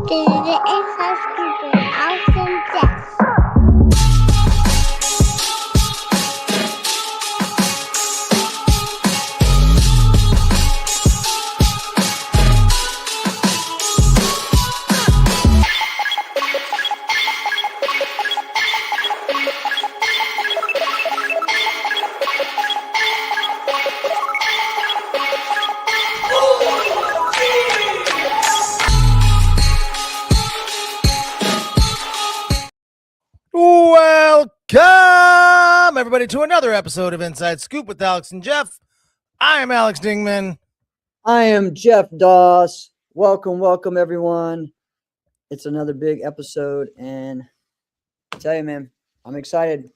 David and housekeeping Alex and Jeff. Welcome, everybody, to another episode of Inside Scoop with Alex and Jeff. I am Alex Dingman. I am Jeff Doss. Welcome, everyone. It's another big episode, and I tell you, man, I'm excited.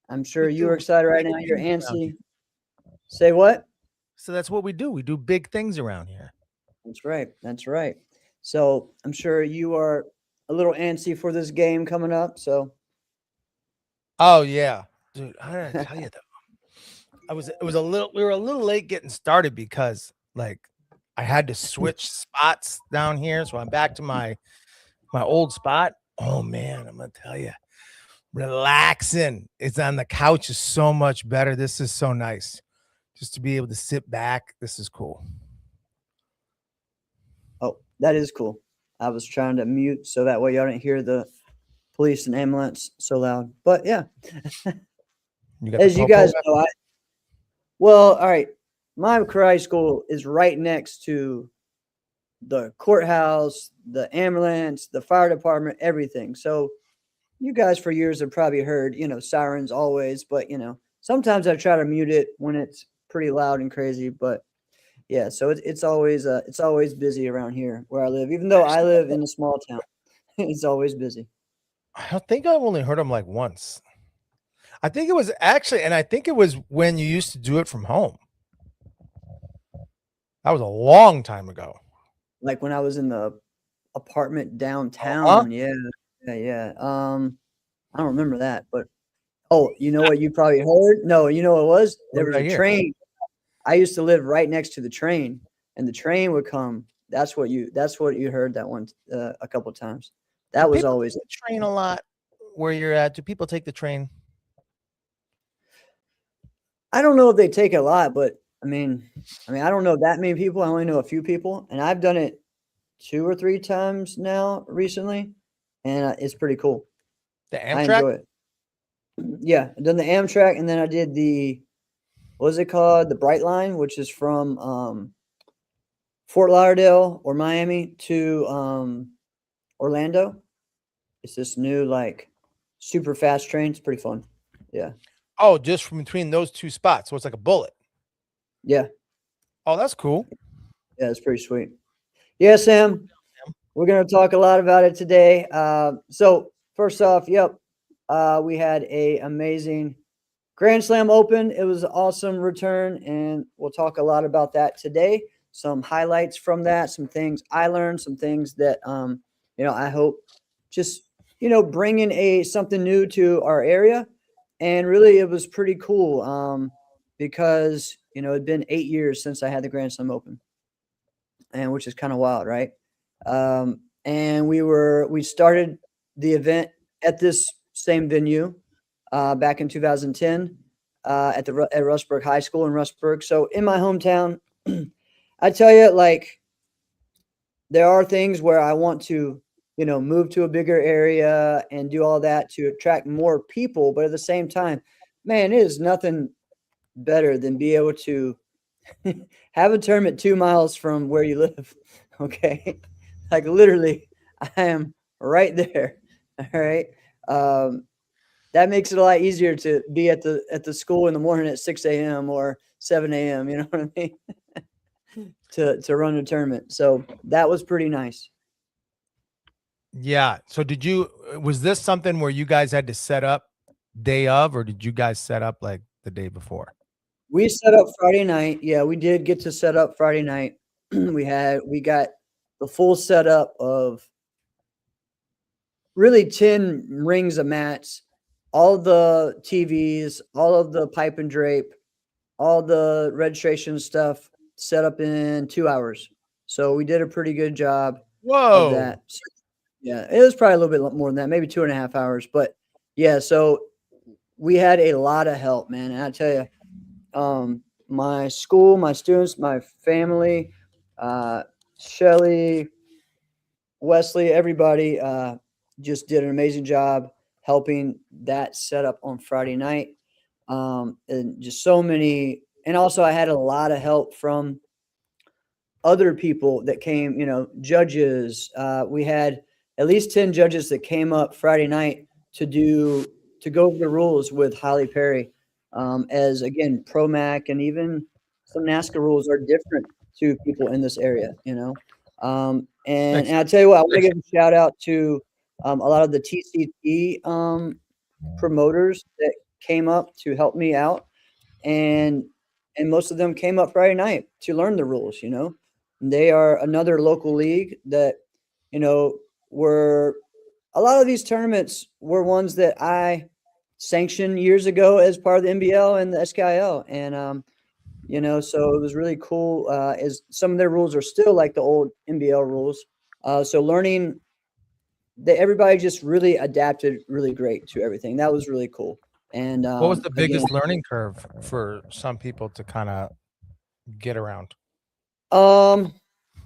I'm sure you're excited right now. You're antsy. Say what? So that's what we do. We do big things around here. That's right. So I'm sure you are a little antsy for this game coming up. So. Oh yeah, dude. I gotta tell you though, we were a little late getting started because like I had to switch spots down here, so I'm back to my old spot. Oh man, I'm gonna tell you, relaxing. It's on the couch is so much better. This is so nice, just to be able to sit back. This is cool. Oh, that is cool. I was trying to mute so that way y'all didn't hear the police and ambulance so loud, but yeah. As you guys know, all right, my karate school is right next to the courthouse, the ambulance, the fire department, everything. So you guys for years have probably heard, sirens always, but sometimes I try to mute it when it's pretty loud and crazy, but yeah, so it's always busy around here where I live, even though I live in a small town. It's always busy. I think I've only heard them like once. I think it was actually, and I think it was when you used to do it from home. That was a long time ago. Like when I was in the apartment downtown. Yeah. I don't remember that, but you know what you probably heard? No, you know what it was? There was a train. I used to live right next to the train, and the train would come. That's what you heard that one a couple of times. That was always the train a lot where you're at. Do people take the train? I don't know if they take it a lot, but I mean, I don't know that many people. I only know a few people, and I've done it 2 or 3 times now recently, and it's pretty cool. The Amtrak? I enjoy it. Yeah, I've done the Amtrak, and then I did what was it called? The Bright Line, which is from Fort Lauderdale or Miami to Orlando. It's this new super fast train. It's pretty fun. Yeah. Oh, just from between those two spots. So it's like a bullet. Yeah. Oh, that's cool. Yeah, it's pretty sweet. Yeah, Sam. We're going to talk a lot about it today. So first off, we had a amazing Grand Slam Open. It was an awesome return, and we'll talk a lot about that today. Some highlights from that, some things I learned, some things that I hope just bringing something new to our area. And really, it was pretty cool because, it'd been 8 years since I had the Grand Slam Open, and which is kind of wild, right? And we started the event at this same venue back in 2010 at Rustburg High School in Rustburg. So in my hometown, I tell you, there are things where I want to move to a bigger area and do all that to attract more people. But at the same time, man, it is nothing better than be able to have a tournament 2 miles from where you live. Okay. Literally, I am right there. All right. That makes it a lot easier to be at the school in the morning at 6 a.m. or 7 a.m. You know what I mean? to run a tournament. So that was pretty nice. Yeah. So was this something where you guys had to set up day of, or did you guys set up like the day before? We set up Friday night. Yeah, we did get to set up Friday night. We got the full setup of really 10 rings of mats, all the TVs, all of the pipe and drape, all the registration stuff set up in 2 hours. So we did a pretty good job of that. Yeah, it was probably a little bit more than that, maybe 2.5 hours. But yeah, so we had a lot of help, man. And I tell you, my school, my students, my family, Shelly, Wesley, everybody just did an amazing job helping that setup on Friday night. And just so many, and also I had a lot of help from other people that came, judges. We had at least 10 judges that came up Friday night to go over the rules with Holly Perry. As again, ProMac and even some NASCAR rules are different to people in this area. And I'll tell you what, I want to give a shout out to a lot of the TCT promoters that came up to help me out, and most of them came up Friday night to learn the rules. They are another local league that, were a lot of these tournaments were ones that I sanctioned years ago as part of the NBL and the SKIL. And, so it was really cool. As some of their rules are still like the old NBL rules. So learning that everybody just really adapted really great to everything. That was really cool. And what was the biggest learning curve for some people to kind of get around?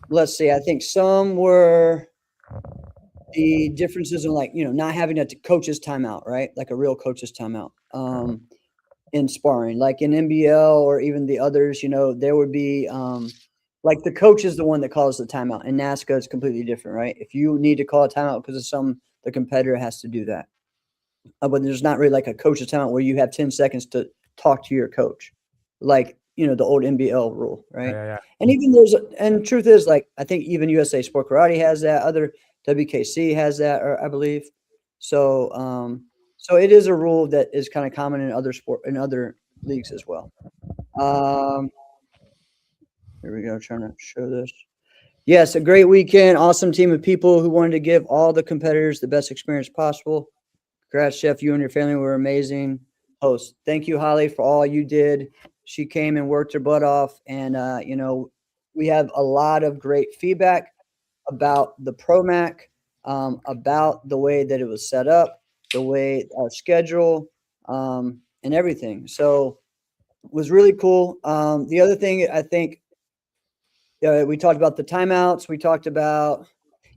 Let's see. I think some were the differences in not having a coach's timeout, right? Like a real coach's timeout. In sparring, like in NBL or even the others, there would be like the coach is the one that calls the timeout. In NASCAR, it's completely different, right? If you need to call a timeout because of the competitor has to do that. But there's not really like a coach's timeout where you have 10 seconds to talk to your coach, like the old NBL rule, right? Yeah. And even and truth is, like, I think even USA Sport Karate has that. Other WKC has that, or I believe. So so it is a rule that is kind of common in other leagues as well. Here we go, trying to show this. Yes, a great weekend, awesome team of people who wanted to give all the competitors the best experience possible. Congrats, Chef. You and your family were amazing hosts. Thank you, Holly, for all you did. She came and worked her butt off. And, we have a lot of great feedback about the ProMac, about the way that it was set up, the way our schedule, and everything. So it was really cool. The other thing I think, we talked about the timeouts. We talked about,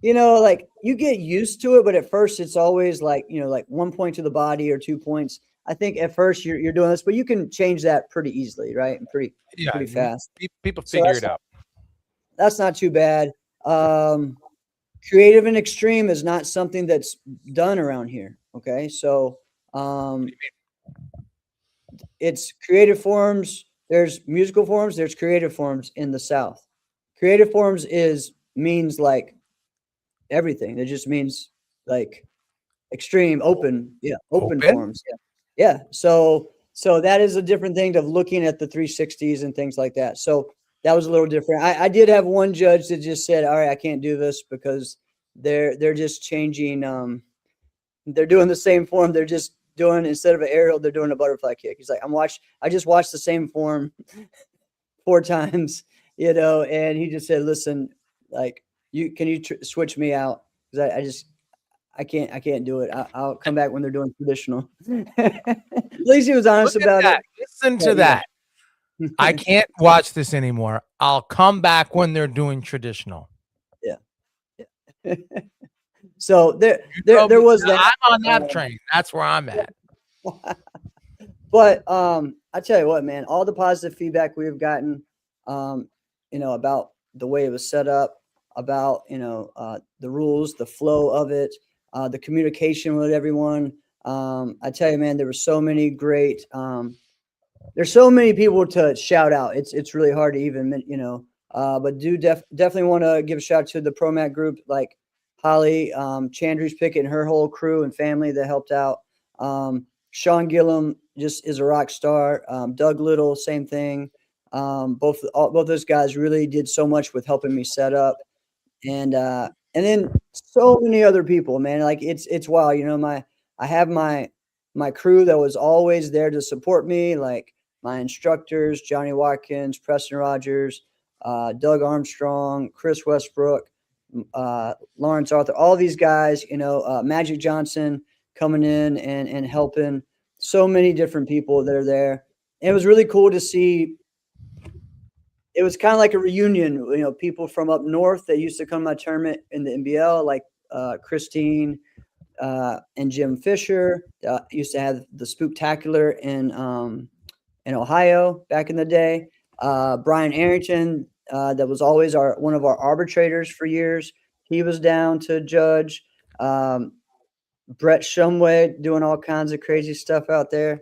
like you get used to it, but at first it's always like, like 1 point to the body or 2 points. I think at first you're doing this, but you can change that pretty easily, right? And pretty fast. People figure it out. That's not too bad. Creative and extreme is not something that's done around here. Okay. So, it's creative forms. There's musical forms. There's creative forms in the South. Creative forms means like everything. It just means like extreme, open. Yeah. Open forms. Yeah. So that is a different thing of looking at the 360s and things like that. So that was a little different. I did have one judge that just said, all right, I can't do this because they're just changing. They're doing the same form. They're just doing, instead of an aerial, they're doing a butterfly kick. He's like, I just watched the same form 4 times, and he just said, listen, like, can you switch me out? Because I can't do it. I'll come back when they're doing traditional. At least he was honest about it. Listen to that. I can't watch this anymore. I'll come back when they're doing traditional. Yeah. So there was that. I'm on that train. That's where I'm at. But I tell you what, man, all the positive feedback we've gotten, about the way it was set up, about the rules, the flow of it, the communication with everyone. I tell you, man, there were so many great. There's so many people to shout out. It's really hard to even, but definitely want to give a shout out to the ProMac group, like Holly, Chandri's Pickett and her whole crew and family that helped out. Sean Gillum just is a rock star. Doug Little, same thing. Both those guys really did so much with helping me set up, and then so many other people, man. Like it's wild. I have my crew that was always there to support me, like my instructors, Johnny Watkins, Preston Rogers, Doug Armstrong, Chris Westbrook. Lawrence Arthur, all these guys, Magic Johnson coming in and helping. So many different people that are there. And it was really cool to see. It was kind of like a reunion, people from up north that used to come to my tournament in the NBL, like Christine and Jim Fisher. Used to have the Spooktacular in Ohio back in the day. Brian Arrington, that was always one of our arbitrators for years. He was down to judge. Brett Shumway doing all kinds of crazy stuff out there.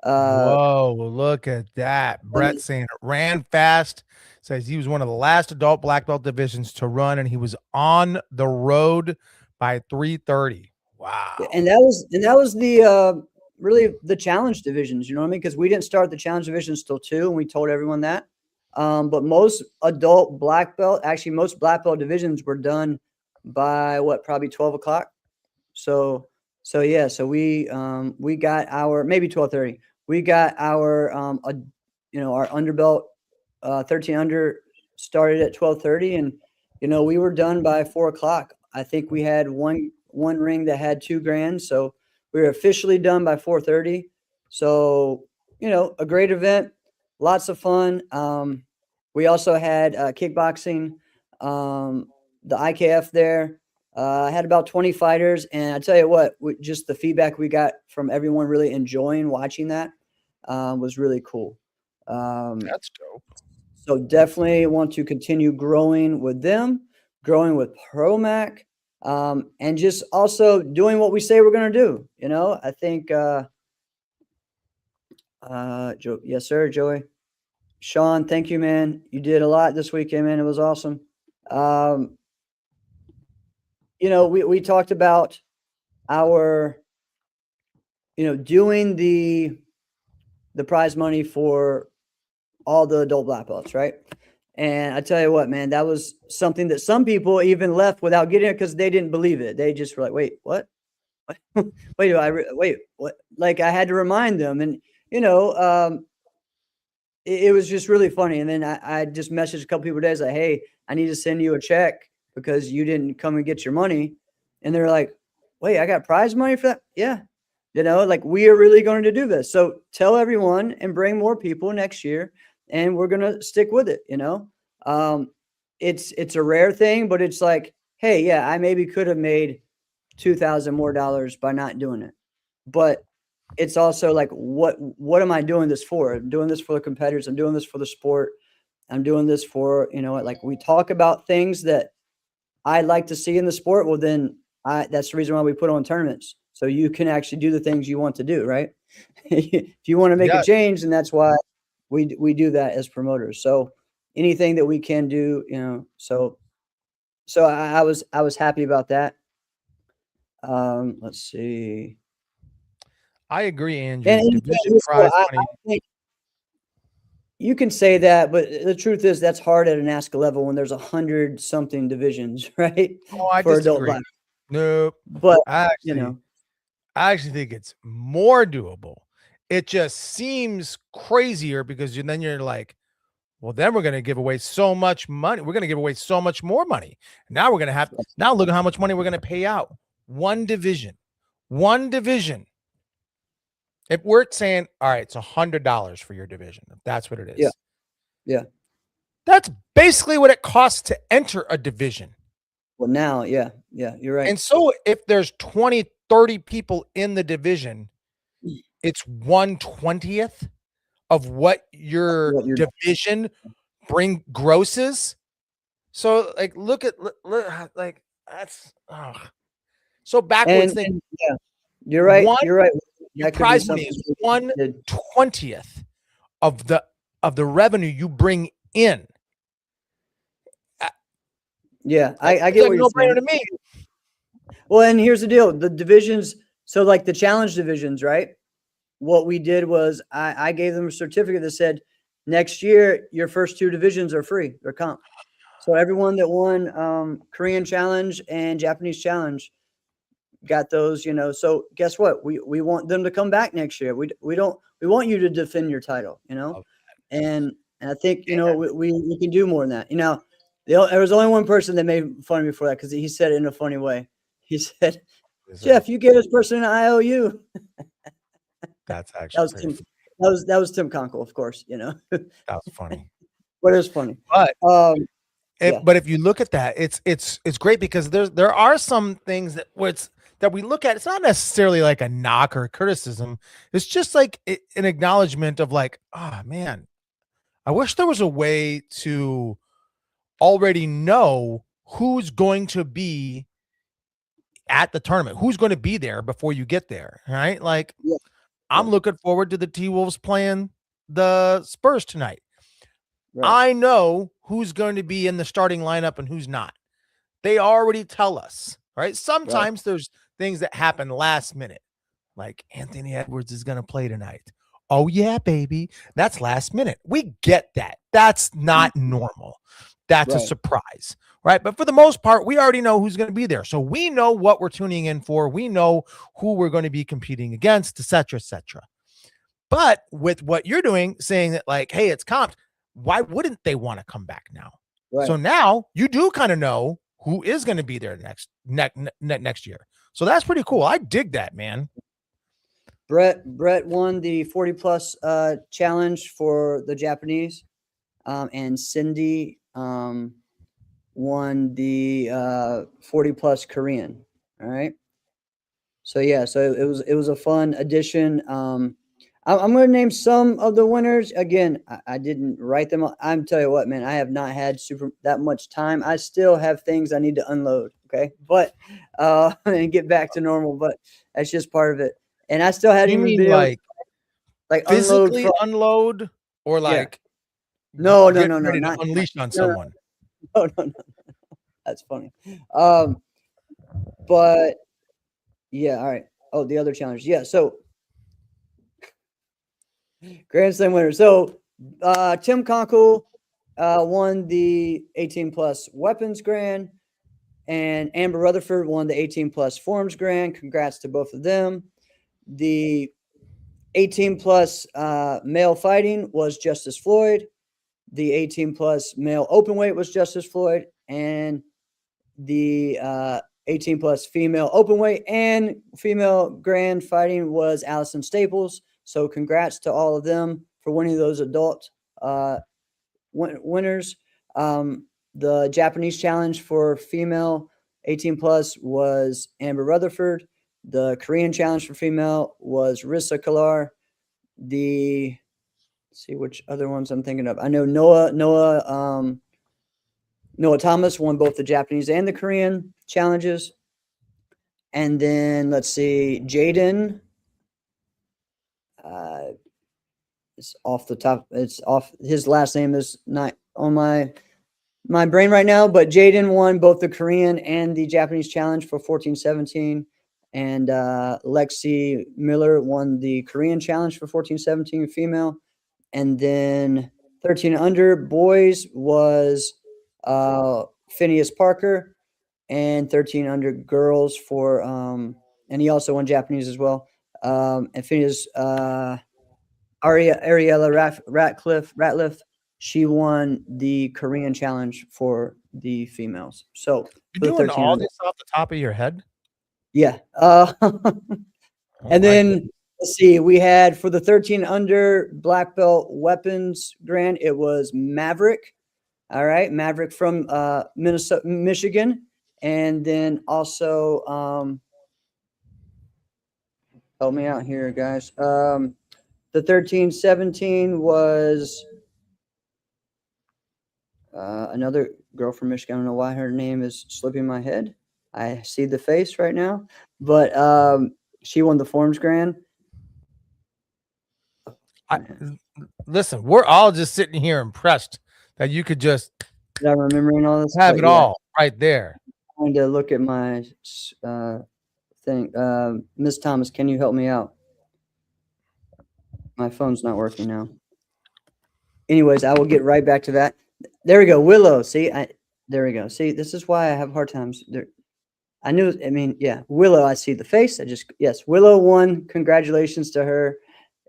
Whoa, look at that. Brett saying it ran fast, says he was one of the last adult black belt divisions to run, and he was on the road by 3:30. Wow. And that was the really the challenge divisions, you know what I mean? Because we didn't start the challenge divisions till 2, and we told everyone that. But most adult black belt, actually most black belt divisions were done by probably 12 o'clock. So yeah, so we got our, maybe 12:30. We got our our underbelt 13 under started at 12:30, and we were done by 4 o'clock. I think we had one ring that had $2,000, so we were officially done by 4:30. So a great event, lots of fun. We also had kickboxing, the IKF there. I had about 20 fighters, and I tell you what, just the feedback we got from everyone really enjoying watching that was really cool. That's dope. So definitely want to continue growing with them, growing with ProMac, and just also doing what we say we're going to do. I think, yes, sir, Joey. Sean, thank you, man. You did a lot this weekend, man. It was awesome. We talked about our, doing the prize money for all the adult black belts, right? And I tell you what, man, that was something that some people even left without getting it because they didn't believe it. They just were like, wait, what? Wait, what? Like I had to remind them, and it was just really funny. And then I just messaged a couple people today, like, hey, I need to send you a check because you didn't come and get your money. And they're like, wait, I got prize money for that? Yeah. Like we are really going to do this. So tell everyone and bring more people next year, and we're going to stick with it. It's a rare thing, but it's like, hey, yeah, I maybe could have made $2,000 more by not doing it. But it's also like, what am I doing this for? I'm doing this for the competitors. I'm doing this for the sport. I'm doing this for, like we talk about things that I like to see in the sport. Well, then that's the reason why we put on tournaments. So you can actually do the things you want to do, right? If you want to make a change, and that's why we do that as promoters. So anything that we can do, so I was happy about that. Let's see. I agree, Andrew. And Division prize money. I think you can say that, but the truth is that's hard at an ASCA level when there's 100-something divisions, right? Oh, I for disagree. adult black. Nope. But I actually think it's more doable. It just seems crazier because then you're like, well, then we're going to give away so much money. We're going to give away so much more money. Now we're going to now look at how much money we're going to pay out. One division. If we're saying, all right, it's $100 for your division, if that's what it is. Yeah. That's basically what it costs to enter a division. Well, now, yeah, you're right. And so if there's 20, 30 people in the division, it's 1/20th of what your division grosses. So like, look, like that's so backwards thing. Yeah, you're right. You're right. Your prize money is 1/20th of the revenue you bring in. Yeah, I get what you're saying. To me. Well, and here's the deal: the divisions. So, like the challenge divisions, right? What we did was I gave them a certificate that said, next year your first 2 divisions are free. They're comp. So everyone that won Korean Challenge and Japanese Challenge got those. So guess what? We want them to come back next year. We want you to defend your title. And I think we can do more than that. There was only one person that made fun of me for that because he said it in a funny way. He said, "Jeff, you gave this person an IOU." That's That actually was pretty Tim. funny. That was Tim Conkle, of course. That was funny. But it was funny. But Yeah. but if you look at that, it's great because there are some things that we look at. It's not necessarily like a knock or a criticism. It's just like an acknowledgement of like, oh man, I wish there was a way to already know who's going to be at the tournament, who's going to be there before you get there, right? Like, Yeah. I'm looking forward to the T-Wolves playing the Spurs tonight. Right. I know who's going to be in the starting lineup and who's not. They already tell us, right? Sometimes there's things that happen last minute, like Anthony Edwards is going to play tonight. Oh, yeah, baby. That's last minute. We get that. That's not normal. That's a Right. surprise, right? But for the most part, we already know who's going to be there. So we know what we're tuning in for. We know who we're going to be competing against, et cetera, et cetera. But with what you're doing, saying that like, hey, it's comped, why wouldn't they want to come back now? Right. So now you do kind of know who is going to be there next year. So that's pretty cool. I dig that, man. Brett won the 40 plus challenge for the Japanese, and Cindy won the 40 plus Korean. All right. So yeah, so it was a fun addition. I'm going to name some of the winners. Again, I didn't write them. I'm tell you what, man, I have not had that much time. I still have things I need to unload. Okay, but and get back to normal. But that's just part of it. And I still hadn't You even mean been like physically unload or like no, get no, ready to not unleash on someone. no. That's funny. But yeah, all right. Oh, the other challenge. Yeah, so Grand Slam winner. So Tim Conkle won the 18 plus weapons grand, and Amber Rutherford won the 18 plus forms grand. Congrats to both of them. The 18 plus male fighting was Justice Floyd. The 18 plus male open weight was Justice Floyd, and the 18 plus female open weight and female grand fighting was Allison Staples. So congrats to all of them for winning those adult winners. The Japanese challenge for female 18 plus was Amber Rutherford. The Korean challenge for female was Rissa Kalar. Let's see which other ones I'm thinking of. I know Noah Thomas won both the Japanese and the Korean challenges. And then let's see, Jaden. It's off the top. It's off. His last name is not on my brain right now, but Jaden won both the Korean and the Japanese challenge for 14-17. And Lexi Miller won the Korean challenge for 14-17 female. And then 13 under boys was Phineas Parker, and 13 under girls for and he also won Japanese as well. And Phineas Ariella Ratliff, she won the Korean challenge for the females. So You're doing all this off the top of your head? Yeah. Oh And my then goodness. let's see, we had for the 13 under black belt weapons grand, it was Maverick. All right, Maverick from Michigan. And then also help me out here, guys. The 13-17 was another girl from Michigan. I don't know why her name is slipping my head. I see the face right now, but she won the forms grand. Listen, we're all just sitting here impressed that you could just I'm remembering all this. have but it all right there. I'm trying to look at my thing. Miss Thomas, can you help me out? My phone's not working now. Anyways, I will get right back to that. There we go. Willow. See, there we go. See, this is why I have hard times. Willow, I see the face. Yes, Willow won. Congratulations to her.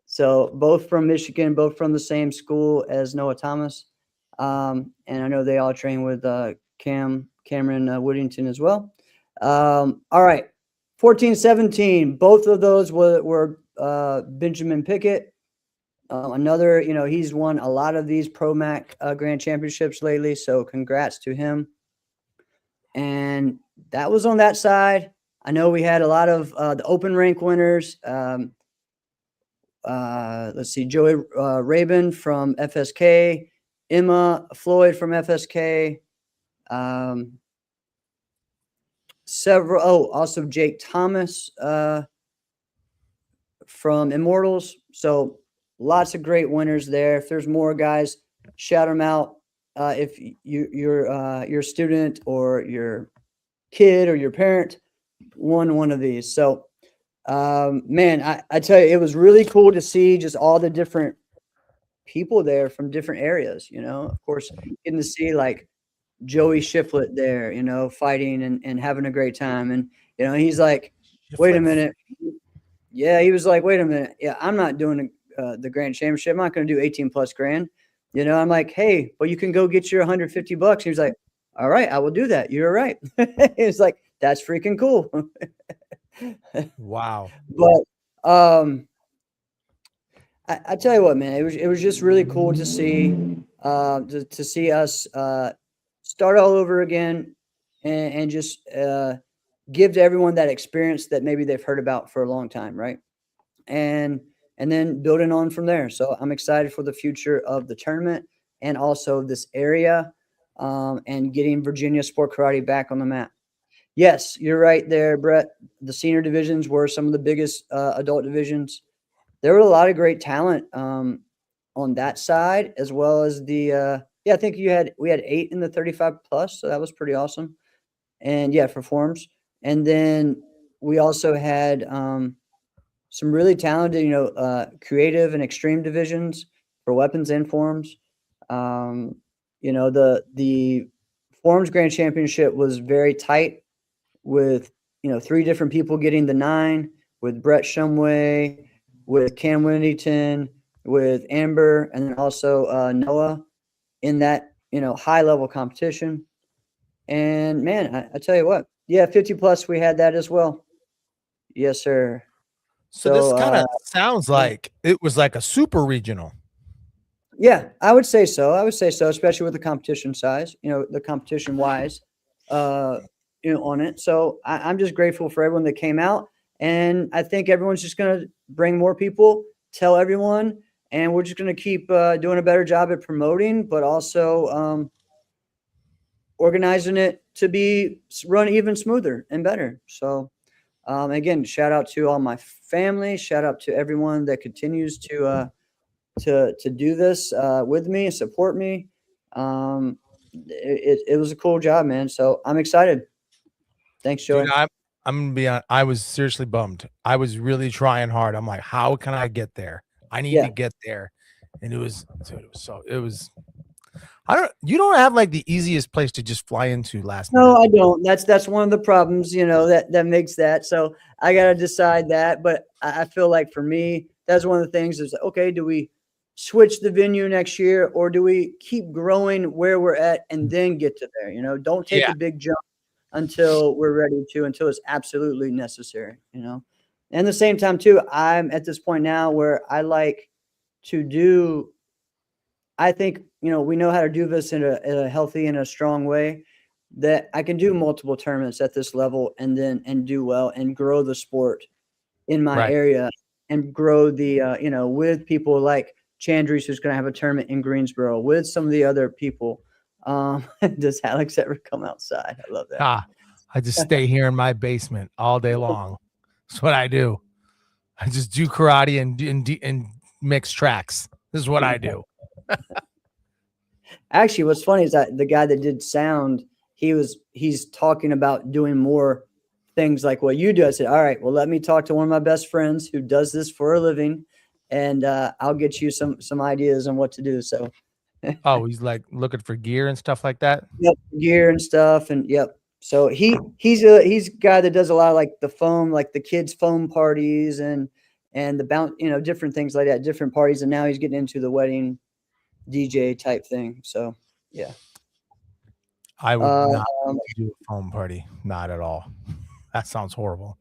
So both from Michigan, both from the same school as Noah Thomas. And I know they all train with Cameron Woodington as well. All right, 14-17. Both of those were Benjamin Pickett. Another, he's won a lot of these Pro Mac Grand Championships lately, so congrats to him. And that was on that side. I know we had a lot of the open rank winners. Let's see, Joey Rabin from FSK, Emma Floyd from FSK, also Jake Thomas from Immortals. So lots of great winners there. If there's more guys, shout them out. If your student or your kid or your parent won one of these. So, man, I tell you, it was really cool to see just all the different people there from different areas, of course, getting to see like Joey Shiflett there, fighting and having a great time. And, he's like, wait a minute. Yeah. He was like, wait a minute. Yeah. I'm not doing the grand championship. I'm not going to do 18+ grand. I'm like, hey, but you can go get your $150. He was like, all right, I will do that. You're right. It's like, that's freaking cool. Wow. But I tell you what, man, it was just really cool to see to see us start all over again and just give to everyone that experience that maybe they've heard about for a long time, right? And then building on from there. So I'm excited for the future of the tournament and also this area and getting Virginia Sport Karate back on the map. Yes, you're right there, Brett. The senior divisions were some of the biggest adult divisions. There were a lot of great talent on that side, as well as the I think we had 8 in the 35+, so that was pretty awesome. And yeah, for forms. And then we also had some really talented, creative and extreme divisions for weapons and forms. The forms grand championship was very tight with 3 different people getting the 9, with Brett Shumway, with Cam Whittington, with Amber, and then also Noah in that high level competition. And man, I tell you what, 50+ we had that as well. Yes, sir. So this kind of sounds like it was like a super regional. Yeah, I would say so. Especially with the competition size, the competition wise, on it. So I'm just grateful for everyone that came out. And I think everyone's just going to bring more people, tell everyone, and we're just going to keep doing a better job at promoting, but also organizing it to be run even smoother and better. So again, shout out to all my family. Shout out to everyone that continues to do this with me and support me. It was a cool job, man. So I'm excited. Thanks, Joey. Dude, I'm gonna be honest, I was seriously bummed. I was really trying hard. I'm like, how can I get there? I need to get there. And you don't have like the easiest place to just fly into last minute. No, I don't. That's one of the problems, that makes that. So I got to decide that. But I feel like for me, that's one of the things is, okay, do we switch the venue next year or do we keep growing where we're at and then get to there? Don't take a big jump until we're ready to, until it's absolutely necessary, And at the same time too, I'm at this point now where I like to do, I think, we know how to do this in a healthy and a strong way, that I can do multiple tournaments at this level and do well and grow the sport in my area and grow the, with people like Chandries, who's going to have a tournament in Greensboro, with some of the other people. Does Alex ever come outside? I love that. I just stay here in my basement all day long. That's what I do. I just do karate and mix tracks. This is what I do. Actually, what's funny is that the guy that did sound, he's talking about doing more things like what you do. I said, all right, well, let me talk to one of my best friends who does this for a living, and I'll get you some ideas on what to do. So oh, he's like looking for gear and stuff like that. Yep, gear and stuff, and yep. So he's a guy that does a lot of like the foam, like the kids' foam parties and the bounce, different things like that, different parties. And now he's getting into the wedding DJ type thing. So Yeah. I would not Um, do a foam party. Not at all. That sounds horrible.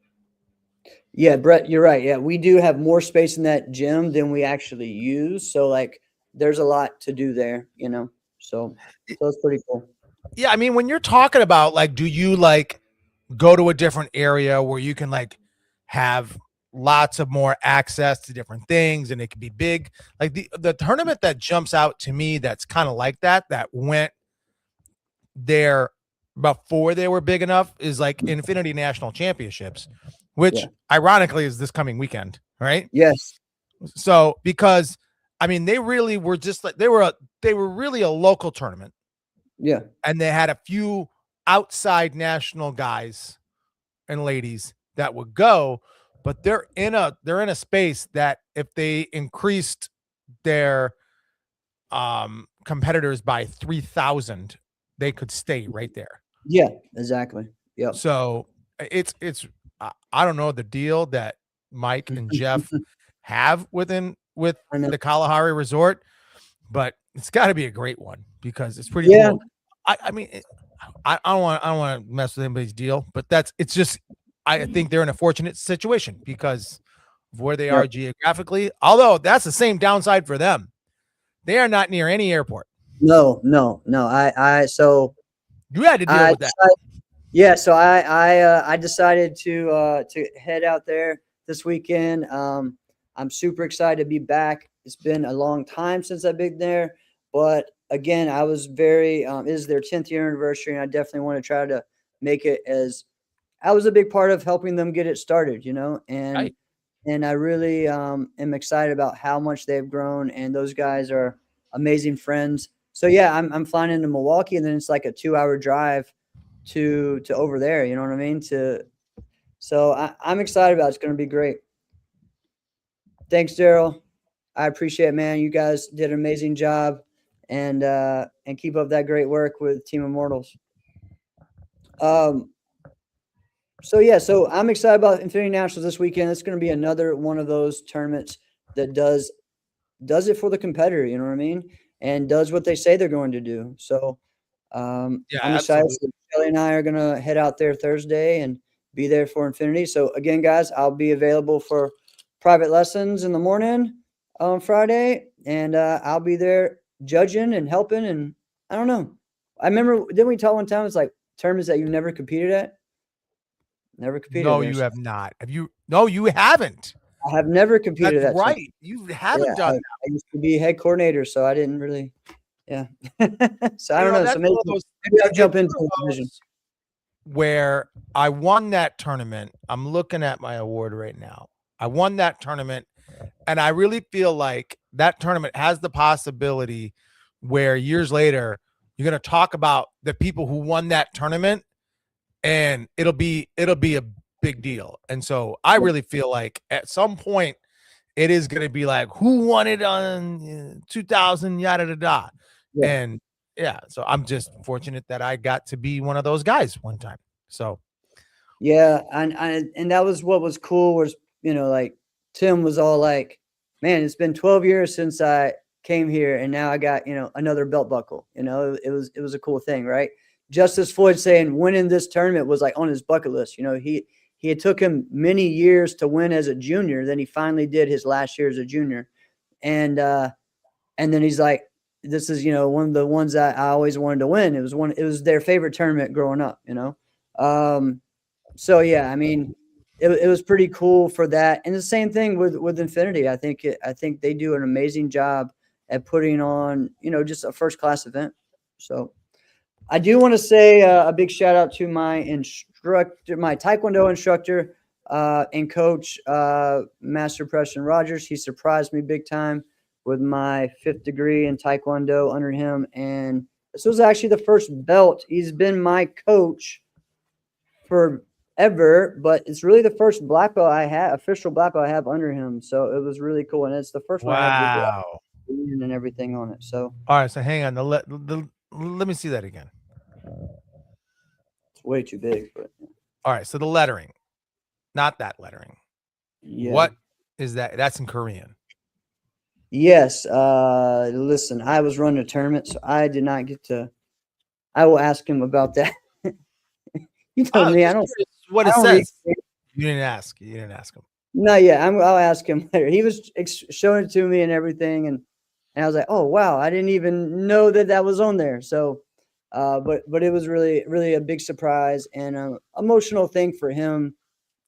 Yeah, Brett, you're right. Yeah, we do have more space in that gym than we actually use. So like there's a lot to do there, you know. So it's pretty cool. Yeah, I mean, when you're talking about like, do you like go to a different area where you can like have lots of more access to different things and it can be big? Like the tournament that jumps out to me that's kind of like that went there before they were big enough is like Infinity National Championships, which Yeah. ironically is this coming weekend, right? Yes. So because I mean they really were just like they were really a local tournament. Yeah. And they had a few outside national guys and ladies that would go, but they're in a space that if they increased their competitors by 3,000, they could stay right there. Yeah, exactly. Yeah. So it's I don't know the deal that Mike and Jeff have with the Kalahari Resort, but it's got to be a great one because it's pretty cool. I mean, I don't want to mess with anybody's deal, but it's just I think they're in a fortunate situation because of where they are geographically. Although that's the same downside for them, they are not near any airport. No. So you had to deal with that. Yeah, so I decided to head out there this weekend. I'm super excited to be back. It's been a long time since I've been there, but again, I was very. It is their 10th year anniversary, and I definitely want to try to make it as. I was a big part of helping them get it started, you know, and I really am excited about how much they've grown, and those guys are amazing friends. So yeah, I'm flying into Milwaukee, and then it's like a 2-hour drive to over there. You know what I mean? So I'm excited about it. It's going to be great. Thanks, Daryl. I appreciate it, man. You guys did an amazing job, and keep up that great work with Team Immortals. So I'm excited about Infinity Nationals this weekend. It's going to be another one of those tournaments that does it for the competitor. You know what I mean? And does what they say they're going to do. So I'm excited. So Kelly and I are going to head out there Thursday and be there for Infinity. So again, guys, I'll be available for private lessons in the morning on Friday, and I'll be there judging and helping. And I don't know. I remember, didn't we talk one time? It's like tournaments that you've never competed at. Never competed. No, you have not. Have you? No, you haven't. I have never competed. That's right. You haven't done that. I used to be head coordinator, so I didn't really. Yeah. So I don't know. So maybe I'll jump into the division. Where I won that tournament. I'm looking at my award right now. I won that tournament, and I really feel like that tournament has the possibility where years later you're going to talk about the people who won that tournament, and it'll be a big deal. And so I really feel like at some point it is going to be like, who won it on 2000, yada, yada, yada. Yeah. And yeah, so I'm just fortunate that I got to be one of those guys one time. So yeah, and that was what was cool was, you know, like Tim was all like, man, it's been 12 years since I came here, and now I got, you know, another belt buckle. You know, it was a cool thing, right? Justice Floyd saying winning this tournament was like on his bucket list. You know, it took him many years to win as a junior. Then he finally did his last year as a junior. And then he's like, this is, you know, one of the ones that I always wanted to win. It was their favorite tournament growing up, you know? So yeah, I mean, it was pretty cool for that. And the same thing with Infinity. I think they do an amazing job at putting on, you know, just a first class event. So I do want to say a big shout out to my instructor, my Taekwondo instructor and coach, Master Preston Rogers. He surprised me big time with my 5th degree in Taekwondo under him. And this was actually the first belt. He's been my coach forever, but it's really the first black belt official black belt I have under him. So it was really cool. And it's the first one I have with and everything on it. So all right, so hang on. Let me see that again. It's way too big, but all right. So the lettering, not that lettering. Yeah. What is that? That's in Korean. Yes. Listen, I was running a tournament, so I did not get to. I will ask him about that. You know Oh, me. just curious what I it don't read. says. You didn't ask. You didn't ask him. No, yeah. I'll ask him later. He was showing it to me and everything, and I was like, oh wow, I didn't even know that that was on there. So, but it was really really a big surprise and an emotional thing for him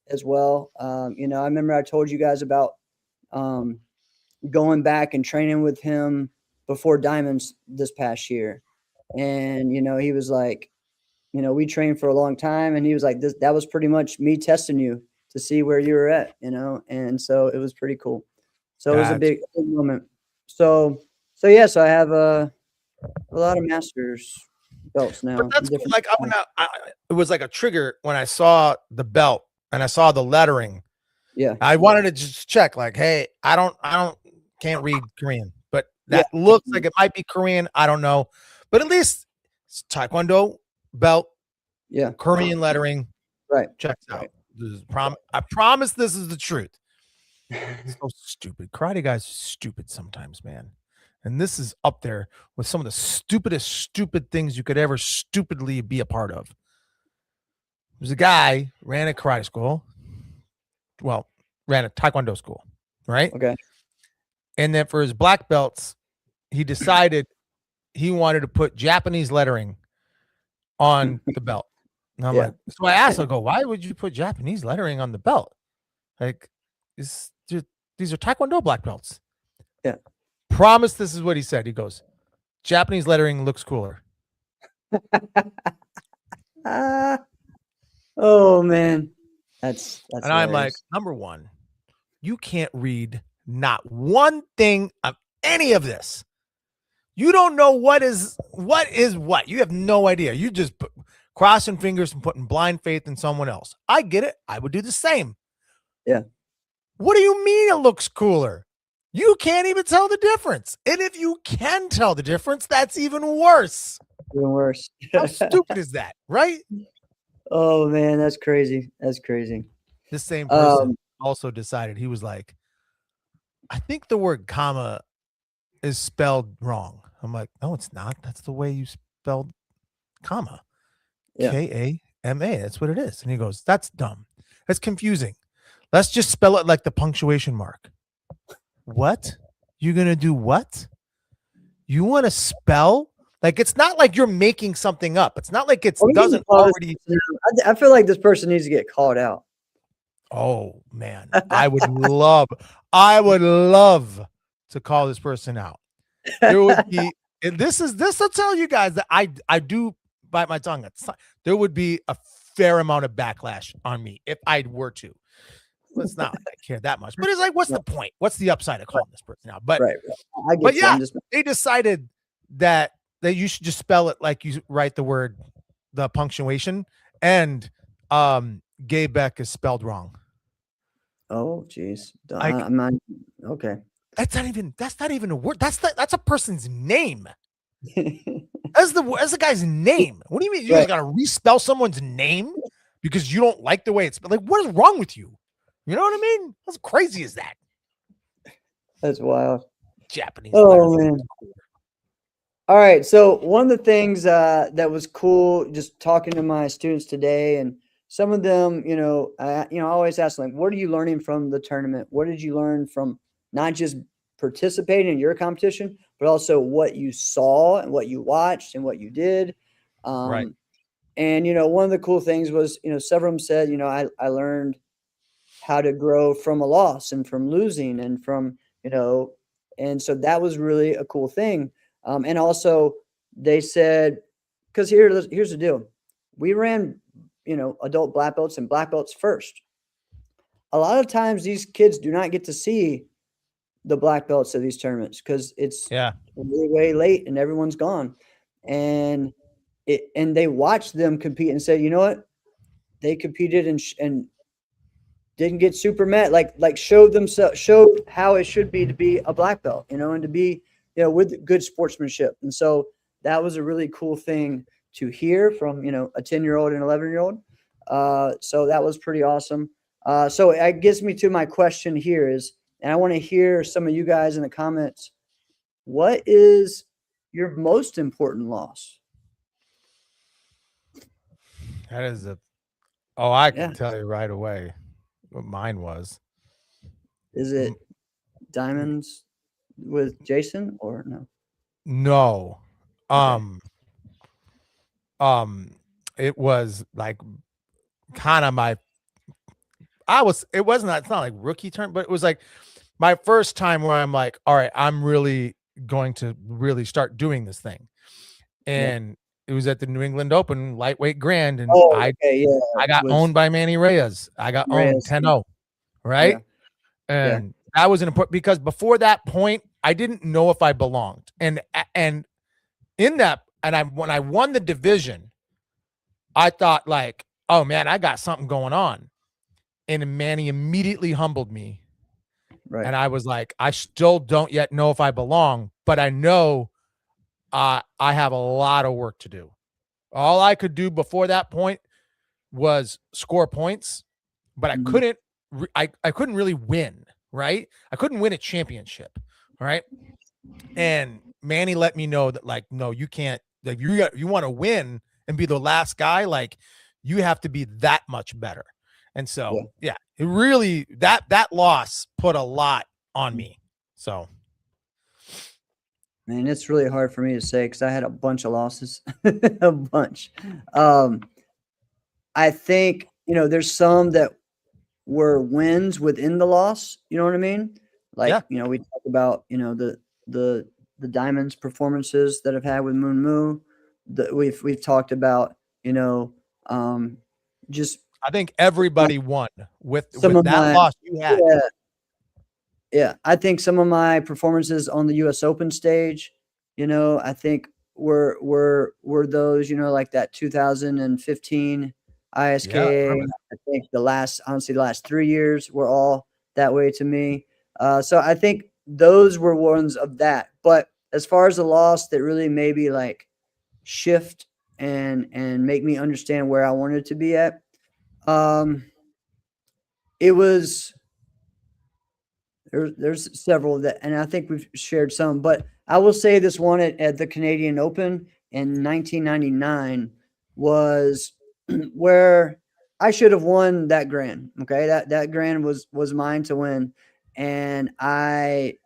as well. You know, I remember I told you guys about um, going back and training with him before Diamonds this past year. And, you know, he was like, you know, we trained for a long time and he was like, that was pretty much me testing you to see where you were at, you know? And so it was pretty cool. So it was a Gotcha. big moment. So yeah, so I have a lot of masters belts now. But that's cool. Like it was like a trigger when I saw the belt and I saw the lettering. Yeah. I wanted to just check, like, hey, can't read Korean, but that Yeah. looks like it might be Korean. I don't know, but at least it's Taekwondo belt, Yeah. Korean lettering. Right. Checks out. This is I promise this is the truth. So stupid. Karate guys are stupid sometimes, man. And this is up there with some of the stupidest stupid things you could ever stupidly be a part of. There's a guy ran a karate school. Well, ran a Taekwondo school, right? Okay. And then for his black belts, he decided he wanted to put Japanese lettering on the belt. And I'm Yeah. like, so I asked, I go, why would you put Japanese lettering on the belt? Like, these are Taekwondo black belts. Yeah. Promise this is what he said. He goes, Japanese lettering looks cooler. Oh man. That's And I'm like, hilarious. number one, you can't read not one thing of any of this. You don't know what is what. You have no idea. You just crossing fingers and putting blind faith in someone else. I get it. I would do the same. Yeah. What do you mean it looks cooler? You can't even tell the difference. And if you can tell the difference, that's even worse. Even worse. How stupid is that, right? Oh man, that's crazy. That's crazy. The same person also decided, he was like, I think the word comma is spelled wrong. I'm like, no, it's not. That's the way you spelled comma. Yeah. K-A-M-A. That's what it is. And he goes, that's dumb. That's confusing. Let's just spell it like the punctuation mark. What? You're going to do what? You want to spell? Like, it's not like you're making something up. It's not like it doesn't already. I feel like this person needs to get called out. Oh man, I would love to call this person out. There would be, and this will tell you guys that I do bite my tongue. There would be a fair amount of backlash on me if I were to. Well, it's not like I care that much, but it's like, what's the point? What's the upside of calling this person out? But Right. I get but you. yeah, I'm just, they decided that you should just spell it like you write the word, the punctuation, and Gay Beck is spelled wrong. oh geez. Like, I'm not okay. That's not even a word. That's a person's name. That's the guy's name. What do you mean? You guys gotta respell someone's name because you don't like the way it's like? What is wrong with you? You know what I mean? How crazy is that? That's wild. Japanese. Oh man. All right. So one of the things that was cool, just talking to my students today, and some of them, I always ask them, like, what are you learning from the tournament? What did you learn from not just participating in your competition, but also what you saw and what you watched and what you did? Right. And, one of the cool things was, several of them said, I learned how to grow from a loss and from losing and from, and so that was really a cool thing. And also they said, because here's the deal. We ran, adult black belts and black belts first. A lot of times these kids do not get to see the black belts of these tournaments because it's way, way late and everyone's gone. And they watched them compete and said, you know what? They competed and didn't get super mad, like showed how it should be to be a black belt, and to be, with good sportsmanship. And so that was a really cool thing to hear from, a 10-year-old and 11-year-old. So that was pretty awesome. So it gets me to my question here is, And I want to hear some of you guys in the comments. What is your most important loss? That is I can Yeah. tell you right away what mine was. Is it diamonds with Jason or no? No. Okay. It was like kind of it's not like rookie turn, but it was like my first time where I'm like, all right, I'm really going to really start doing this thing. And it was at the New England Open lightweight grand. And Oh, I okay, yeah. got With owned by Manny Reyes. I got owned Reyes, 10-0. Right. Yeah. And that was an important, because before that point, I didn't know if I belonged. And in that, and when I won the division, I thought like, oh man, I got something going on. And Manny immediately humbled me. Right. And I was like, I still don't yet know if I belong, but I know I have a lot of work to do. All I could do before that point was score points, but I couldn't I couldn't really win, right? I couldn't win a championship, right? And Manny let me know that like, no, you can't, like you want to win and be the last guy, like you have to be that much better. And so, yeah, it really, that loss put a lot on me. So, man, it's really hard for me to say because I had a bunch of losses, a bunch. I think, there's some that were wins within the loss. You know what I mean? Like, we talk about, the Diamonds performances that I've had with Moon Moo. We've talked about, just I think everybody won with some of that loss you had. Yeah. I think some of my performances on the US Open stage, I think were those, like that 2015 ISKA. I think the last 3 years were all that way to me. So I think those were ones of that. But as far as the loss that really maybe like shift and make me understand where I wanted to be at, it was there's several that, and I think we've shared some, but I will say this one at the Canadian Open in 1999 was where I should have won that grand. Okay. That grand was mine to win. And I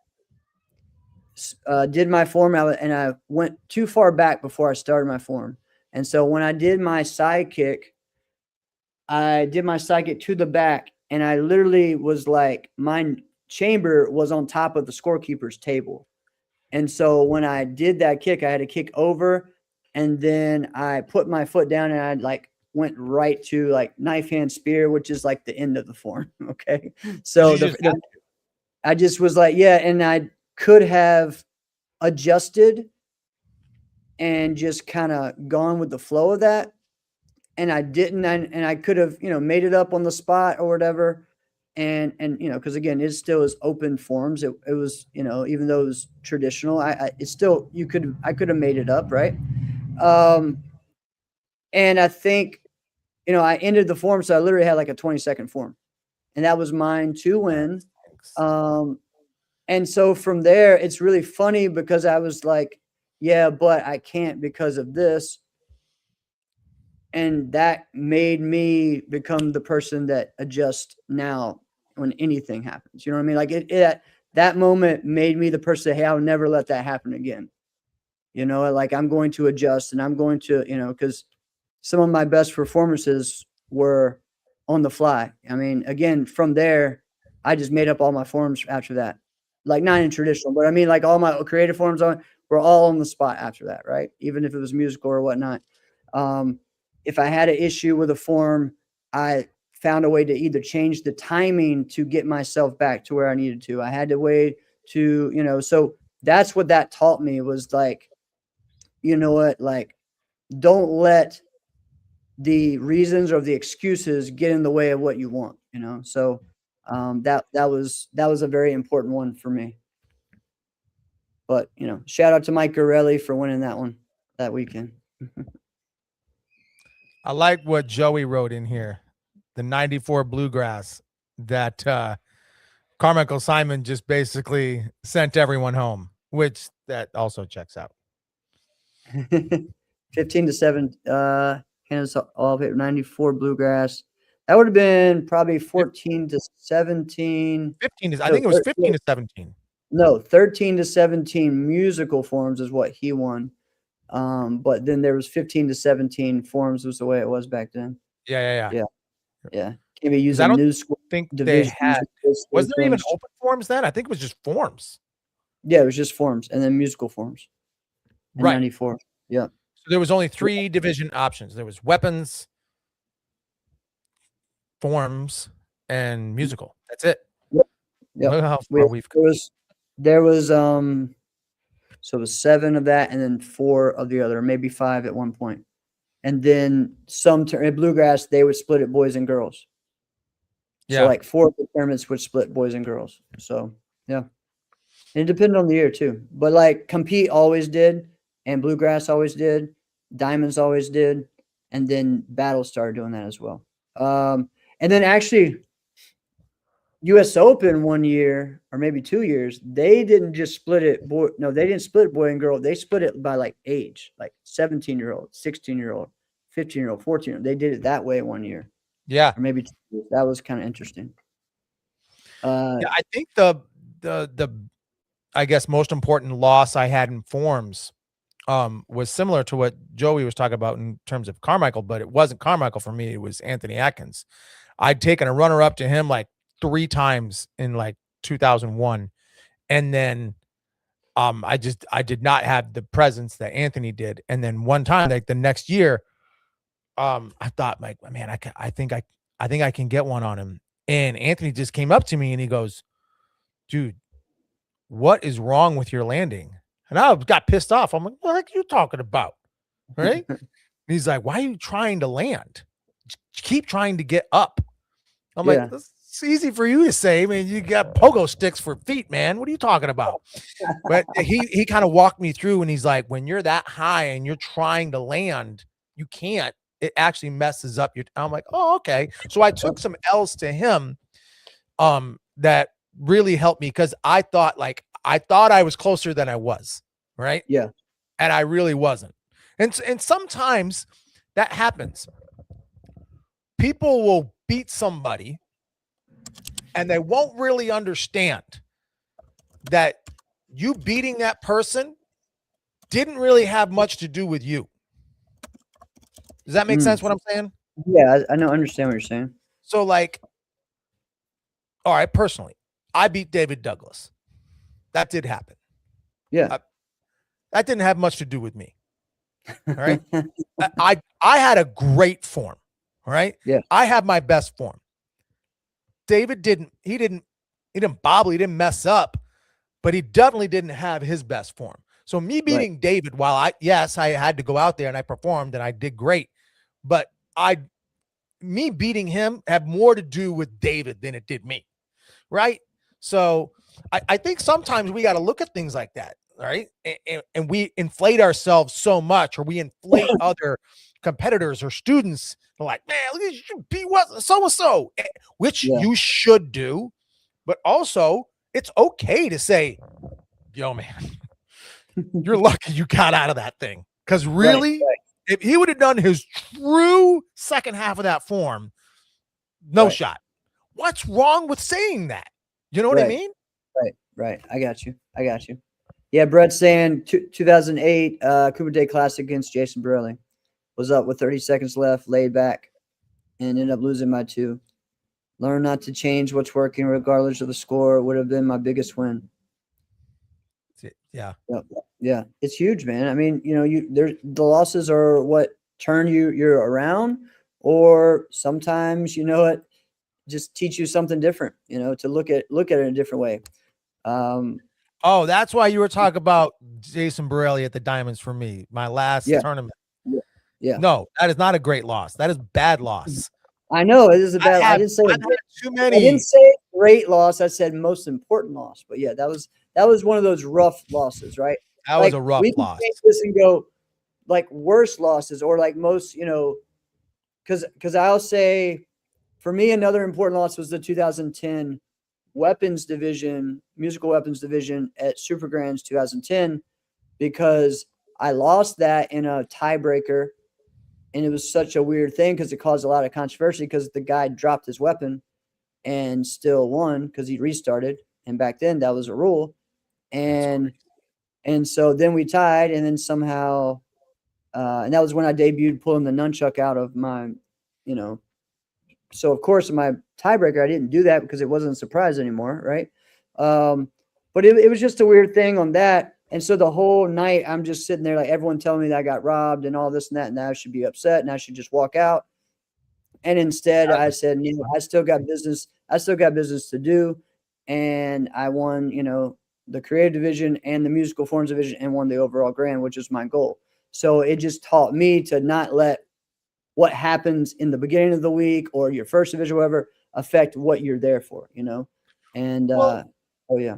did my form out and I went too far back before I started my form. And so when I did my side kick, to the back, and I literally was like, my chamber was on top of the scorekeeper's table. And so when I did that kick, I had to kick over, and then I put my foot down and I like went right to like knife hand spear, which is like the end of the form. Okay. So I just was like, yeah. And I could have adjusted and just kind of gone with the flow of that. And I didn't, and I could have, made it up on the spot or whatever. And because again, it still is open forms. It was, even though it was traditional, I could have made it up. Right. And I think, I ended the form. So I literally had like a 20-second form, and that was mine to win. And so from there, it's really funny because I was like, yeah, but I can't because of this. And that made me become the person that adjusts now when anything happens. You know what I mean? Like that moment made me the person that, hey, I'll never let that happen again. Like I'm going to adjust, and I'm going to, because some of my best performances were on the fly. I mean, again, from there, I just made up all my forms after that. Like not in traditional, but I mean, like all my creative forms were all on the spot after that, right? Even if it was musical or whatnot. If I had an issue with a form, I found a way to either change the timing to get myself back to where I needed to. I had to wait to, so that's what that taught me was like, you know what, like, don't let the reasons or the excuses get in the way of what you want, So that was a very important one for me. But, shout out to Mike Gorelli for winning that one that weekend. I like what Joey wrote in here, the 94 Bluegrass, that Carmichael Simon just basically sent everyone home, which that also checks out. 15-7. Kansas all of it. 94 Bluegrass. That would have been probably 14-17. 15 is, I think it was 15-17. No, 13-17 musical forms is what he won. But then there was 15-17 forms was the way it was back then. Yeah. Can't be using I don't new school think they divisions. had. Was there even open forms then? I think it was just forms. Yeah, it was just forms and then musical forms. In Right. 94. Yeah. So there was only 3 division options. There was weapons, forms, and musical. That's it. Yep. Look how far we've come. There was so it was 7 of that and then 4 of the other, maybe 5 at one point. And then at Bluegrass, they would split it boys and girls. Yeah. So like 4 of the tournaments would split boys and girls. So yeah. And it depended on the year too. But like Compete always did, and Bluegrass always did, Diamonds always did, and then Battle started doing that as well. And then actually US Open one year or maybe 2 years, they didn't just split it they didn't split it boy and girl. They split it by like age, like 17-year-old, 16-year-old, 15-year-old, 14-year-old. They did it that way one year. Yeah. Or maybe 2 years. That was kind of interesting. Yeah, I think the I guess most important loss I had in forms was similar to what Joey was talking about in terms of Carmichael, but it wasn't Carmichael for me. It was Anthony Atkins. I'd taken a runner up to him like 3 times in like 2001. And then I did not have the presence that Anthony did. And then one time, like the next year, I thought like, man, I think I can get one on him. And Anthony just came up to me and he goes, dude, what is wrong with your landing? And I got pissed off. I'm like, what the heck are you talking about? Right? And he's like, why are you trying to land? Keep trying to get up. I'm like, it's easy for you to say. I mean, you got pogo sticks for feet, man. What are you talking about? But he kind of walked me through and he's like, when you're that high and you're trying to land, you can't. It actually messes up your. I'm like, oh, okay. So I took some L's to him that really helped me because I thought I was closer than I was, right? Yeah. And I really wasn't. And sometimes that happens. People will beat somebody and they won't really understand that you beating that person didn't really have much to do with you. Does that make sense what I'm saying? Yeah, I understand what you're saying. So like, all right, personally, I beat David Douglas. That did happen. Yeah. That didn't have much to do with me. All right. I had a great form. All right. Yeah. I had my best form. David didn't bobble, he didn't mess up, but he definitely didn't have his best form. So me beating David, while I had to go out there and I performed and I did great, but me beating him had more to do with David than it did me. Right. So I think sometimes we got to look at things like that. Right. And we inflate ourselves so much, or we inflate other competitors or students. They're like, man, look at you beat what so-and-so, which you should do. But also it's okay to say, yo, man, you're lucky you got out of that thing. Because really, if he would have done his true second half of that form, no shot. What's wrong with saying that? You know what I mean? Right. I got you. Yeah, Brett's saying 2008 Cooper Day Classic against Jason Borelli. Was up with 30 seconds left, laid back, and ended up losing by 2. Learn not to change what's working regardless of the score. Would have been my biggest win. Yeah. Yeah. It's huge, man. I mean, the losses are what turn you're around, or sometimes, just teach you something different, to look at it in a different way. Oh, that's why you were talking about Jason Borelli at the Diamonds for me, my last tournament. Yeah. No, that is not a great loss. That is bad loss. I know it is a bad. I didn't say too many. I didn't say great loss. I said most important loss. But yeah, that was one of those rough losses, right? That was a rough loss. We can take this and go like worse losses, or like most, because I'll say, for me, another important loss was the 2010 musical weapons division at Super Grands 2010 because I lost that in a tiebreaker. And it was such a weird thing because it caused a lot of controversy because the guy dropped his weapon and still won because he restarted. And back then that was a rule. And so then we tied, and then somehow and that was when I debuted pulling the nunchuck out of my, so of course in my tiebreaker I didn't do that because it wasn't a surprise anymore, right? But it was just a weird thing on that. And so the whole night I'm just sitting there like everyone telling me that I got robbed and all this and that, and I should be upset and I should just walk out. And instead I said, I still got business to do. And I won, the creative division and the musical forms division and won the overall grand, which is my goal. So it just taught me to not let what happens in the beginning of the week or your first division, whatever, affect what you're there for, And Well, oh yeah.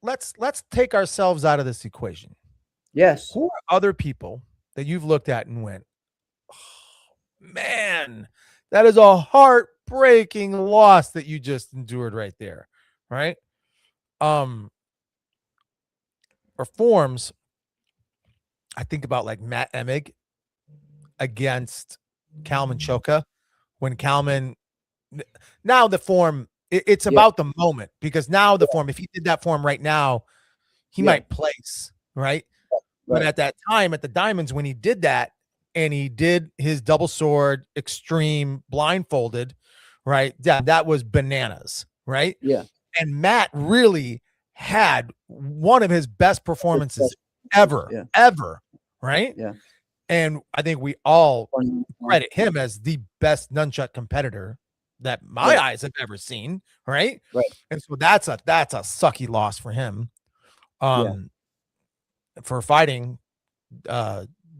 Let's take ourselves out of this equation. Yes. Who are other people that you've looked at and went, oh, man, that is a heartbreaking loss that you just endured right there, right? Or forms, I think about like Matt Emig against Kalman Choka when Kalman, now the form, it's about the moment because now the form, if he did that form right now, he might place, right? But at that time, at the Diamonds, when he did that and he did his double sword extreme blindfolded, right? That was bananas, right? Yeah. And Matt really had one of his best performances ever, right? Yeah. And I think we all credit him as the best nunchuck competitor that my eyes have ever seen, right? Right. And so that's a sucky loss for him. For fighting,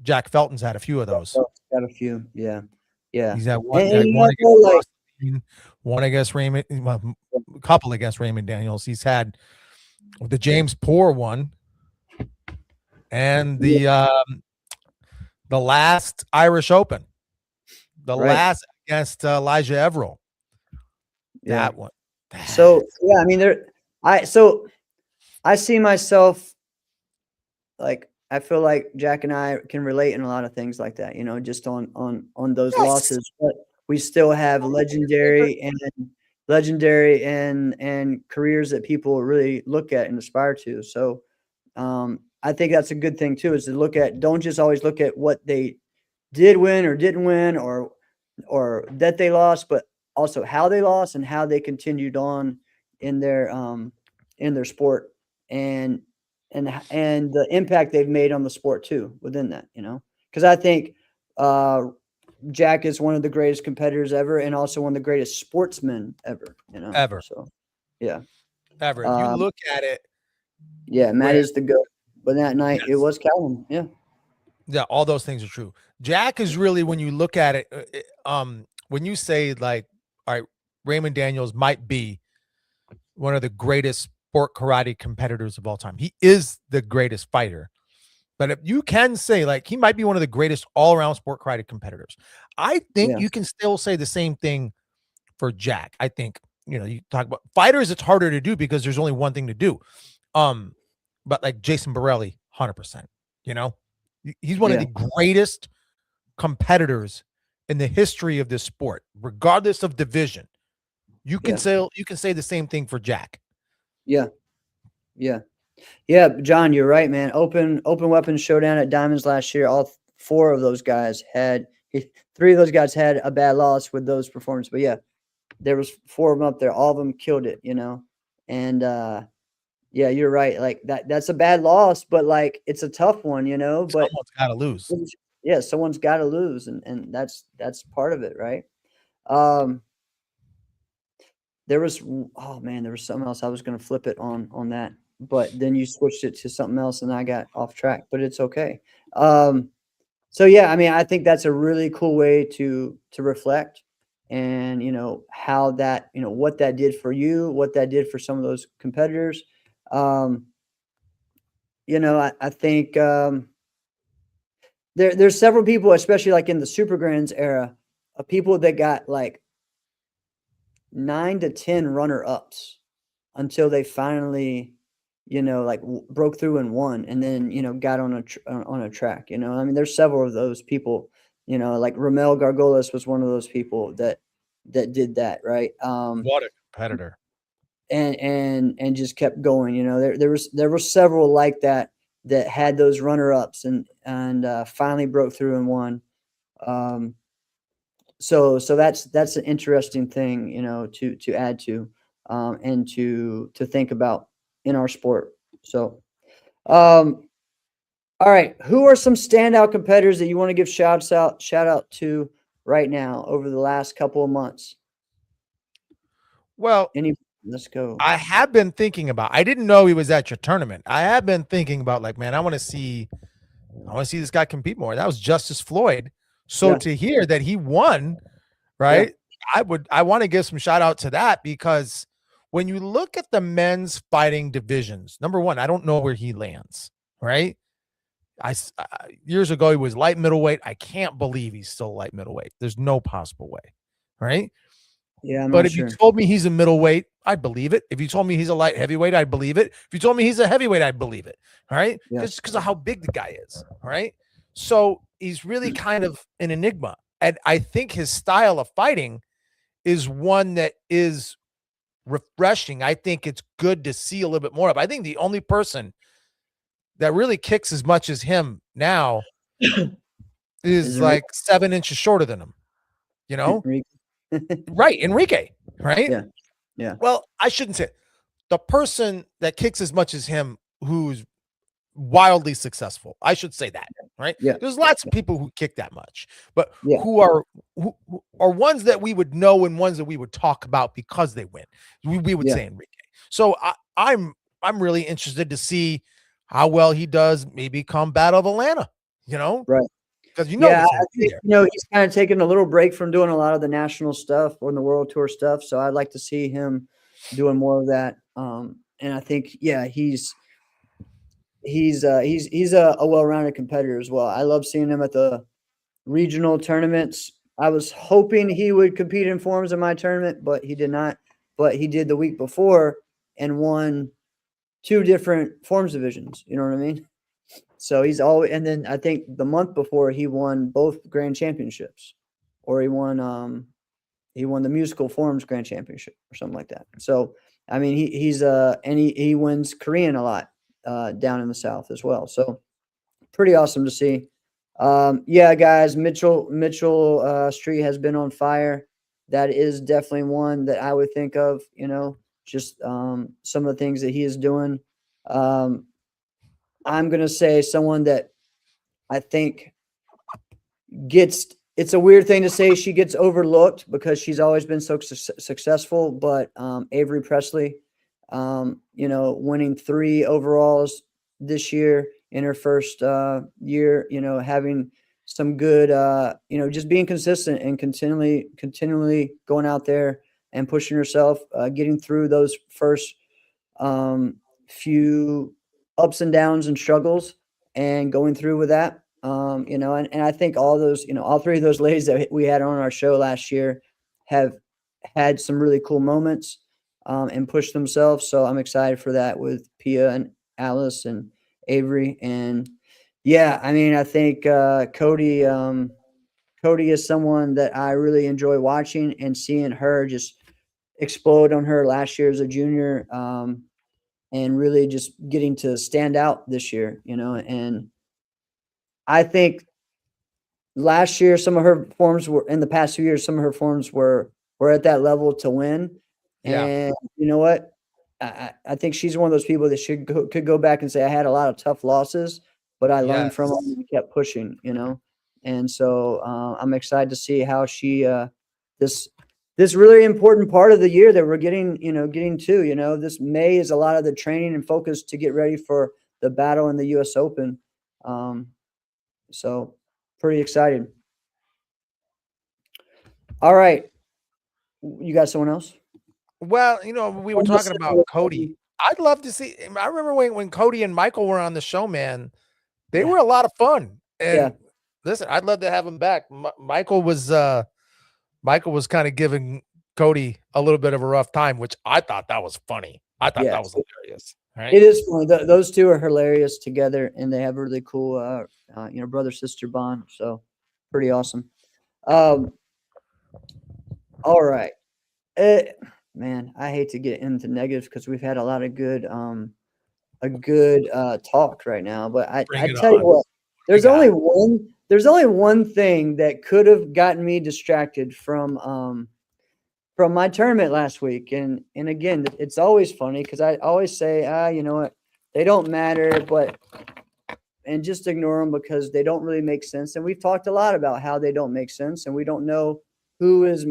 Jack Felton's had a few of those. Got a few, yeah. He's had one against Raymond, a couple against Raymond Daniels. He's had the James Poor one, and the last Irish Open, last against Elijah Everill. That one. So yeah, I mean, I see myself like I feel like Jack and I can relate in a lot of things like that, just on those losses. But we still have legendary and careers that people really look at and aspire to. So I think that's a good thing too, is to don't just always look at what they did win or didn't win or that they lost, but also how they lost and how they continued on in their sport and the impact they've made on the sport too within that, because I think Jack is one of the greatest competitors ever and also one of the greatest sportsmen ever, ever. So yeah, ever. If you look at it, Matt is the GOAT, but that night it was Kalman. Yeah, all those things are true. Jack is really, when you look at it, when you say like, all right, Raymond Daniels might be one of the greatest sport karate competitors of all time. He is the greatest fighter. But if you can say like he might be one of the greatest all-around sport karate competitors, I think you can still say the same thing for Jack. I think, you talk about fighters, it's harder to do because there's only one thing to do. But like Jason Borelli, 100%, he's one of the greatest competitors in the history of this sport, regardless of division. You can say the same thing for Jack. Yeah, John, you're right, man. Open weapons showdown at Diamonds last year. All three of those guys had a bad loss with those performances. But there was 4 of them up there. All of them killed it, And you're right. Like that's a bad loss, but like it's a tough one, But someone's got to lose. Yeah, someone's got to lose, and that's part of it, right? There was something else I was going to flip it on that, but then you switched it to something else, and I got off track. But it's okay. So I mean, I think that's a really cool way to reflect, and how that what that did for you, what that did for some of those competitors. I think there's several people, especially like in the Super Grands era, of people that got like 9 to 10 runner-ups until they finally, like broke through and won, and then, got on a track. I mean, there's several of those people, like Ramel Gargolas was one of those people that did that, right? What a competitor. And just kept going. There were several like that had those runner-ups and finally broke through and won. So that's an interesting thing, to add to, and to think about in our sport. So, all right, who are some standout competitors that you want to give shout out to right now over the last couple of months? Well, let's go. I have been thinking about, I didn't know he was at your tournament. I have been thinking about, like, man, I want to see this guy compete more. That was Justice Floyd. So to hear that he won, right? Yeah. I want to give some shout out to that, because when you look at the men's fighting divisions, number one, I don't know where he lands, right? Years ago, he was light middleweight. I can't believe he's still light middleweight. There's no possible way, right? Yeah, but if you told me he's a middleweight, I'd believe it. If you told me he's a light heavyweight, I'd believe it. If you told me he's a heavyweight, I'd believe it. All right. Just because of how big the guy is. All right. So he's really kind of an enigma. And I think his style of fighting is one that is refreshing. I think it's good to see a little bit more of. I think the only person that really kicks as much as him now is like 7 inches shorter than him, right, Enrique, right? Yeah. Well, I shouldn't say it. The person that kicks as much as him who's wildly successful. I should say that, right? Yeah. There's lots of people who kick that much, but who are ones that we would know and ones that we would talk about because they win. We would say Enrique. So I'm really interested to see how well he does maybe come Battle of Atlanta, right? Because he's kind of taking a little break from doing a lot of the national stuff or the world tour stuff. So I'd like to see him doing more of that. And I think, he's a well-rounded competitor as well. I love seeing him at the regional tournaments. I was hoping he would compete in forms in my tournament, but he did not. But he did the week before and won 2 different forms divisions. You know what I mean? So he's always, and then I think the month before he won both grand championships, or he won the musical forms grand championship or something like that. So, I mean, he wins Korean a lot down in the South as well. So pretty awesome to see. Guys, Mitchell Street has been on fire. That is definitely one that I would think of, just some of the things that he is doing. I'm going to say someone that I think it's a weird thing to say she gets overlooked because she's always been so successful, but Avery Presley, winning 3 overalls this year in her first year, having some good, just being consistent and continually going out there and pushing herself, getting through those first few ups and downs and struggles and going through with that. And I think all those, all 3 of those ladies that we had on our show last year have had some really cool moments and pushed themselves. So I'm excited for that with Pia and Alice and Avery. And I think Cody is someone that I really enjoy watching and seeing her just explode on her last year as a junior. And really just getting to stand out this year, and I think last year, some of her forms were in the past 2 years, some of her forms were at that level to win. Yeah. And you know what? I think she's one of those people that could go back and say, I had a lot of tough losses, but I learned from them and kept pushing, And so I'm excited to see how she, this really important part of the year that we're getting to, this May is a lot of the training and focus to get ready for the battle in the US Open. So pretty excited. All right. You got someone else? Well, we were talking about Cody. I'd love to see, I remember when Cody and Michael were on the show, man, they were a lot of fun. And listen, I'd love to have them back. Michael was kind of giving Cody a little bit of a rough time, which I thought that was funny. I thought Yeah, that was hilarious. Right? it is funny. Those two are hilarious together, and they have a really cool, brother sister bond. So pretty awesome. Um, all right, man, I hate to get into negatives because we've had a lot of good talk right now. But Bring I it tell you on. what, there's got? only one thing that could have gotten me distracted from my tournament last week. And again, it's always funny because I always say, you know what, they don't matter, and just ignore them because they don't really make sense. And we've talked a lot about how they don't make sense, and we don't know who is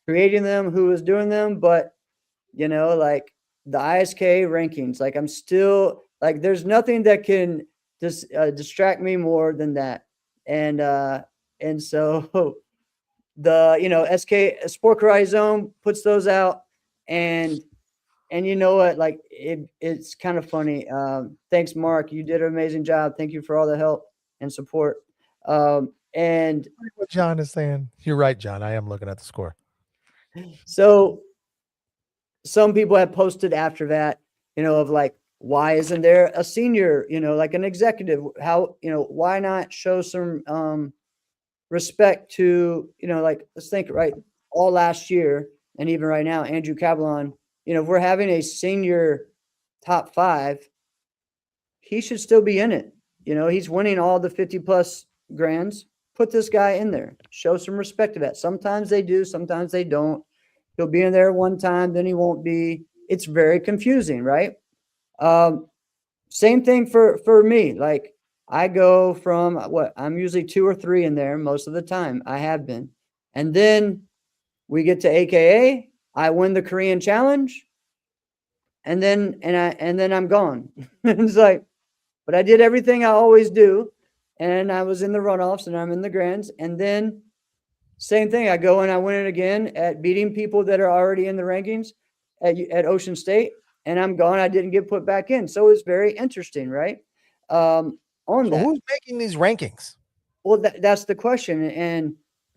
creating them, who is doing them. But like the ISK rankings, like I'm still like, there's nothing that can just distract me more than that. And so the SK Sport Karate Zone puts those out, and you know what, like it's kind of funny. Thanks, Mark. You did an amazing job. Thank you for all the help and support. And What John is saying. You're right, John. I am looking at the score. so some people have posted after that, of like, why isn't there a senior, like an executive? How, why not show some respect to, like, let's think, right? All last year and even right now, Andrew Cabalon, if we're having a senior top 5, he should still be in it. He's winning all the 50 plus grands. Put this guy in there. Show some respect to that. Sometimes they do, sometimes they don't. He'll be in there one time, then he won't be. It's very confusing, right? Same thing for me. Like, I go from I'm usually 2 or 3 in there most of the time. I have been. And then we get to AKA, I win the Korean challenge. And then I'm gone. It's like, but I did everything I always do. And I was in the runoffs and I'm in the grands. And then same thing. I go and I win it again at beating people that are already in the rankings at Ocean State. And I'm gone. I didn't get put back in. So it's very interesting, right? On So that. who's making these rankings? Well, that's the question. And,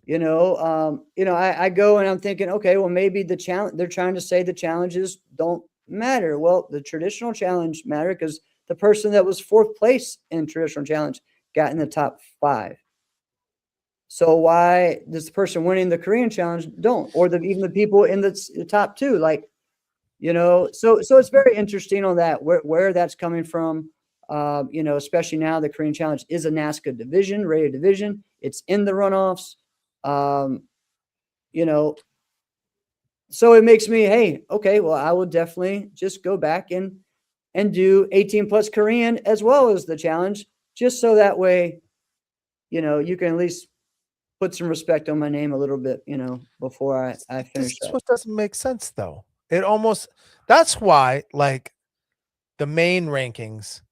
I go and I'm thinking, okay, well, maybe the challenge, they're trying to say the challenges don't matter. Well, the traditional challenge matter because the person that was 4th place in traditional challenge got in the top 5. So why does the person winning the Korean challenge don't, or even the people in the top 2, like, so it's very interesting on that, where that's coming from. Especially now the Korean challenge is a NASCA division, rated division. It's in the runoffs. So it makes me, hey, okay, well, I will definitely just go back and do 18 plus Korean as well as the challenge, just so that way, you can at least put some respect on my name a little bit, before I finish This is that. what doesn't make sense, though. That's why, like, the main rankings,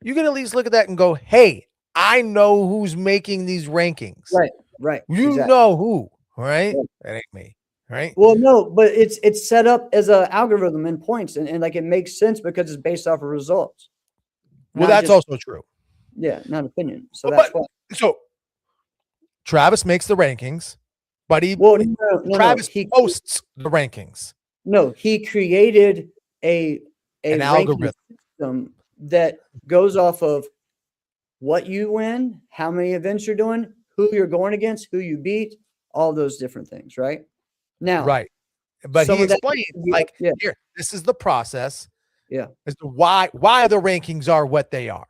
you can at least look at that and go, hey, I know who's making these rankings. Right. You exactly. know who, right? Right. That ain't me, right? Well, no, but it's set up as an algorithm and points, and like it makes sense because it's based off of results. Well, Not that's just, also true. yeah, not opinion. So But that's why. so Travis makes the rankings, but Travis He posts the rankings. No, he created a An ranking algorithm. system that goes off of what you win, how many events you're doing, who you're going against, who you beat, all those different things, right? Now, Right. But some he of that- explained, yeah, like, yeah. here, this is the process. Yeah. As to why the rankings are what they are.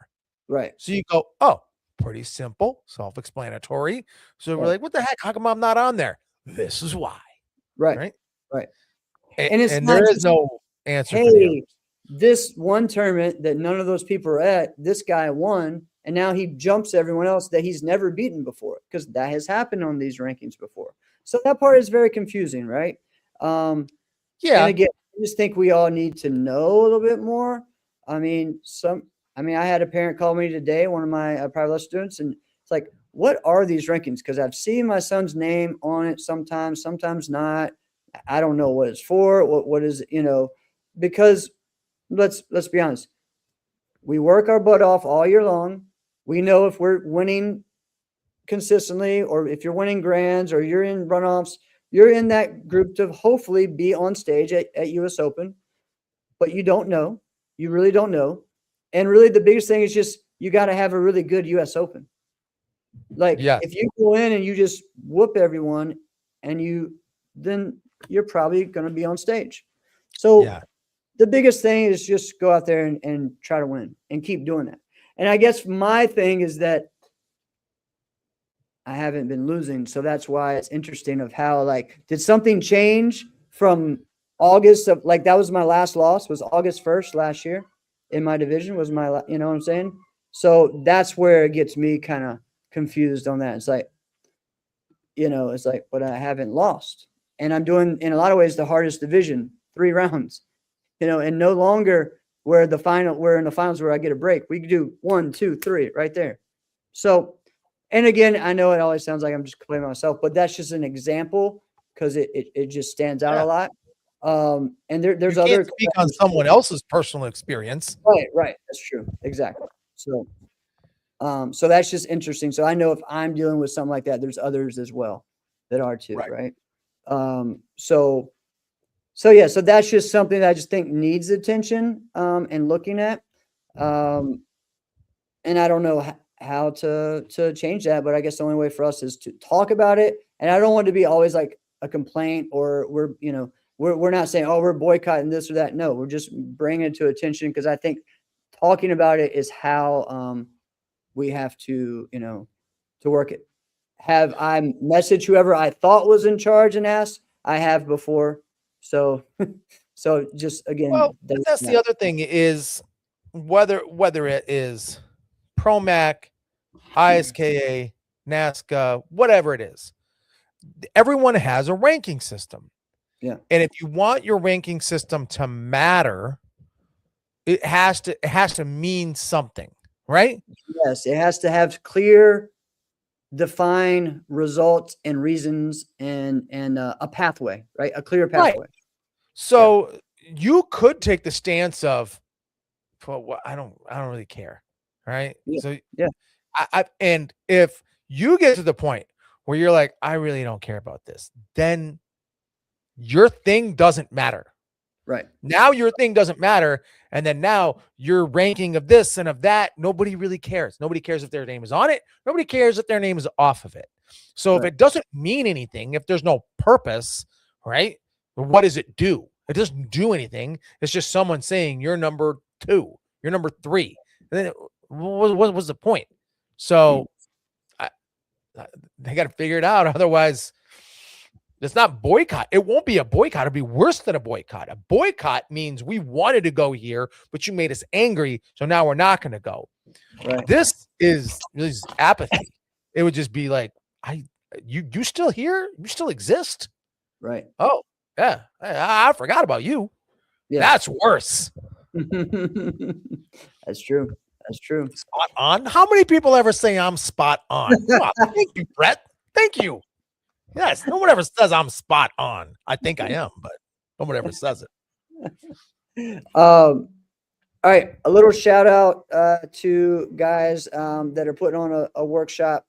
Right. So you go, oh, pretty simple, self-explanatory. So we're Right. like, what the heck? How come I'm not on there? This is why. Right. And it's and not there is just, no answer for the hey, this one tournament that none of those people are at, this guy won, and now he jumps everyone else that he's never beaten before, because that has happened on these rankings before. So that part is very confusing, right? Yeah. And again, I just think we all need to know a little bit more. I had a parent call me today, one of my private lesson students, and it's like, what are these rankings? Because I've seen my son's name on it sometimes not. I don't know what it's for. What is it, because let's be honest. We work our butt off all year long. We know if we're winning consistently, or if you're winning grands, or you're in runoffs, you're in that group to hopefully be on stage at US Open. but you don't know. You really don't know. And really the biggest thing is just you got to have a really good US Open. Like Yeah. if you go in and you just whoop everyone and then you're probably going to be on stage. So Yeah. the biggest thing is just go out there and try to win and keep doing that. And I guess my thing is that I haven't been losing. So that's why it's interesting of how, like, did something change from August of, like, that was my last loss was August 1st last year in my division was my, you know what I'm saying? So that's where it gets me kind of confused on that. It's like, it's like, but I haven't lost. And I'm doing, in a lot of ways, the hardest division, 3 rounds, and no longer we're in the finals where I get a break. We can do 1, 2, 3 right there. So, and again, I know it always sounds like I'm just complaining myself, but that's just an example because it just stands out a lot. And there's you other can't speak on someone else's personal experience. Right. That's true. Exactly. So, so that's just interesting. So I know if I'm dealing with something like that, there's others as well that are too, right? So yeah, so that's just something that I just think needs attention, and looking at, and I don't know how to change that, but I guess the only way for us is to talk about it. And I don't want to be always like a complaint or we're not saying, oh, we're boycotting this or that. No, we're just bringing it to attention because I think talking about it is how we have to, to work it. Have I messaged whoever I thought was in charge and asked? I have before. So just again, Well, that's the other thing is whether it is ProMac, ISKA, NASCA, whatever it is, everyone has a ranking system. Yeah. And if you want your ranking system to matter, it has to mean something, right? Yes, it has to have clear, define results and reasons and a pathway, right? A clear pathway. Right. So you could take the stance of, well, I don't really care, right? Yeah. So yeah, and if you get to the point where you're like, I really don't care about this, then your thing doesn't matter. Right. Now your thing doesn't matter. And then now your ranking of this and of that, nobody really cares. Nobody cares if their name is on it. Nobody cares if their name is off of it. So if it doesn't mean anything, if there's no purpose, right? What does it do? It doesn't do anything. It's just someone saying you're number 2, you're number 3. And then what was the point? So they got to figure it out. Otherwise, it's not boycott. It won't be a boycott. It'll be worse than a boycott. A boycott means we wanted to go here, but you made us angry, so now we're not going to go. Right. This is apathy. It would just be like, you still here? You still exist? Right. Oh, yeah. I forgot about you. Yeah. That's worse. That's true. That's true. Spot on. How many people ever say I'm spot on? Oh, thank you, Brett. Thank you. Yes, no one ever says I'm spot on. I think I am, but no one ever says it. All right, a little shout out to guys that are putting on a workshop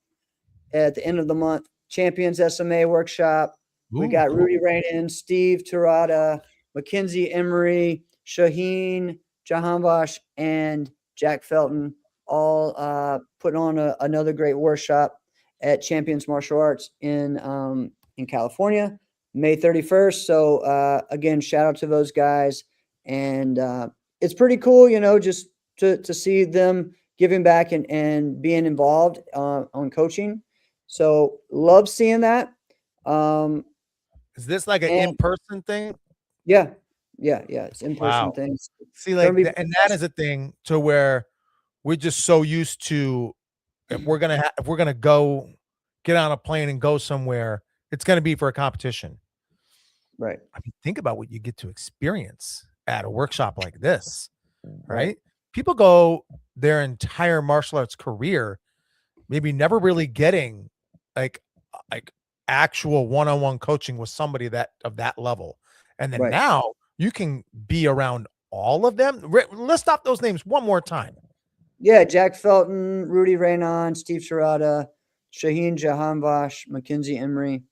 at the end of the month. Champions SMA workshop. We got Rudy Rainin, Steve Tirada, Mackenzie Emery, Shaheen Jahanbakhsh, and Jack Felton, all putting on another great workshop at Champions Martial Arts in California, May 31st. So again, shout out to those guys. And it's pretty cool, just to see them giving back and being involved on coaching. So love seeing that. Is this like an in-person thing? Yeah. It's in-person things. See, like, and that is a thing to where we're just so used to, if we're gonna go get on a plane and go somewhere, it's gonna be for a competition. Right. I mean, think about what you get to experience at a workshop like this, right? People go their entire martial arts career, maybe never really getting like actual one-on-one coaching with somebody of that level. And then now you can be around all of them. List off those names one more time. Yeah, Jack Felton, Rudy Rainin, Steve Tirada, Shaheen Jahanbakhsh, Mackenzie Emery.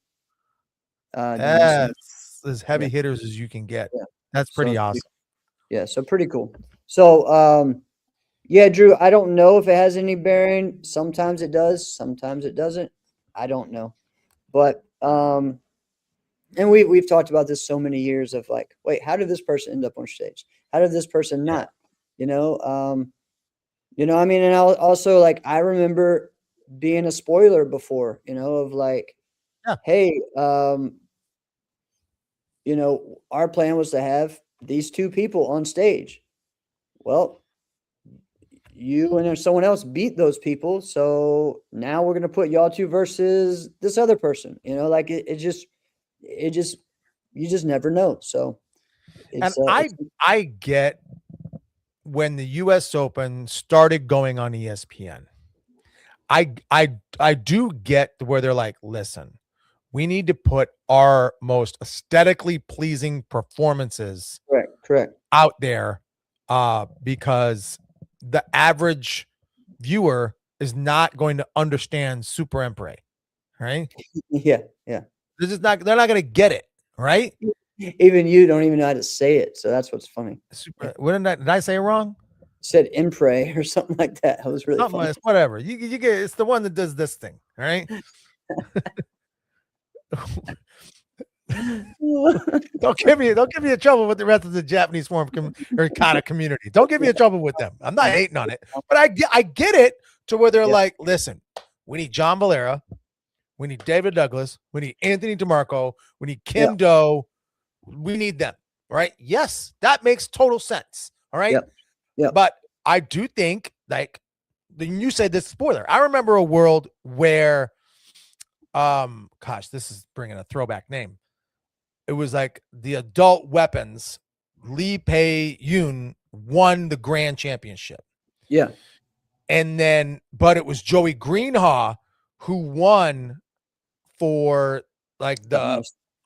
That's as heavy hitters as you can get. Yeah. That's pretty awesome. Yeah. So pretty cool. So, yeah, Drew, I don't know if it has any bearing. Sometimes it does, sometimes it doesn't. I don't know. But, and we've talked about this so many years of like, wait, how did this person end up on stage? How did this person Yeah. not? I mean, and also like I remember being a spoiler before, of like, Yeah. hey, our plan was to have these two people on stage. Well, you and there's someone else beat those people, so now we're gonna put y'all two versus this other person. Like it just you just never know. So And it's I get when the US Open started going on ESPN. I do get where they're like, listen, we need to put our most aesthetically pleasing performances correct. out there because the average viewer is not going to understand Super Emperor, right? Yeah. They're not going to get it, right? Even you don't even know how to say it, so that's what's funny. Super, did I say it wrong? You said impre or something like that. That was really Something funny. like, whatever. You get it's the one that does this thing, all right? Don't give me in trouble with the rest of the Japanese form or kata community. Don't get me in trouble with them. I'm not hating on it, but I get it to where they're like, listen, we need John Valera, we need David Douglas, we need Anthony DeMarco, we need Kim Do, we need them, right? Yes, that makes total sense. All right. Yep. But I do think like you said this spoiler. I remember a world where, gosh, this is bringing a throwback name. It was like the adult weapons, Lee Pei Yun won the grand championship. Yeah. And then, but it was Joey Greenhaw who won for like the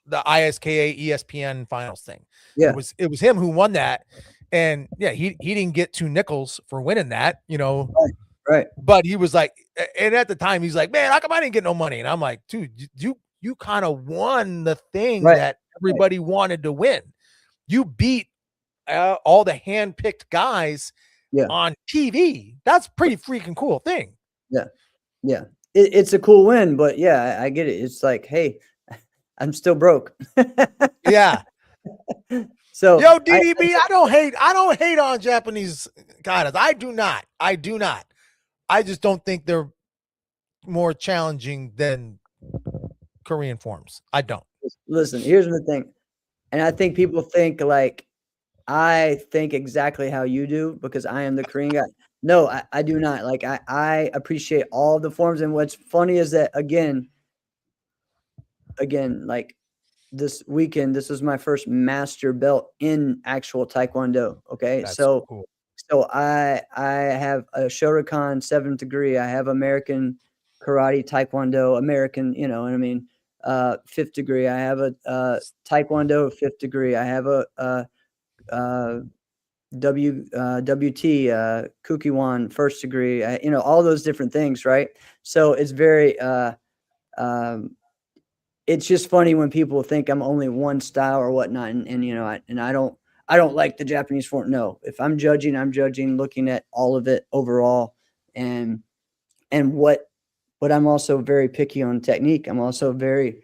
ISKA ESPN finals thing. Yeah. It was him who won that. And yeah, he didn't get 2 nickels for winning that, Right. But he was like, and at the time he's like, man, how come I didn't get no money? And I'm like, dude, you kind of won the thing that everybody wanted to win. You beat all the hand-picked guys on TV. That's pretty freaking cool thing. Yeah. It's a cool win, but yeah, I get it. It's like, hey, I'm still broke. Yeah. So yo, DDB, I don't hate on Japanese katas. I do not. I just don't think they're more challenging than Korean forms. I don't. Listen, here's the thing. And I think people think like I think exactly how you do because I am the Korean guy. No, I do not. Like I appreciate all the forms. And what's funny is that again, like this weekend, this was my first master belt in actual Taekwondo. Okay. That's so cool. So I have a Shotokan 7th degree. I have American Karate Taekwondo, American, you know what I mean, 5th degree. I have a Taekwondo 5th degree. I have a WT Kukiwan 1st degree. All those different things, right? So it's very it's just funny when people think I'm only one style or whatnot, and I don't like the Japanese form. No, if I'm judging, looking at all of it overall, and what I'm also very picky on technique. I'm also very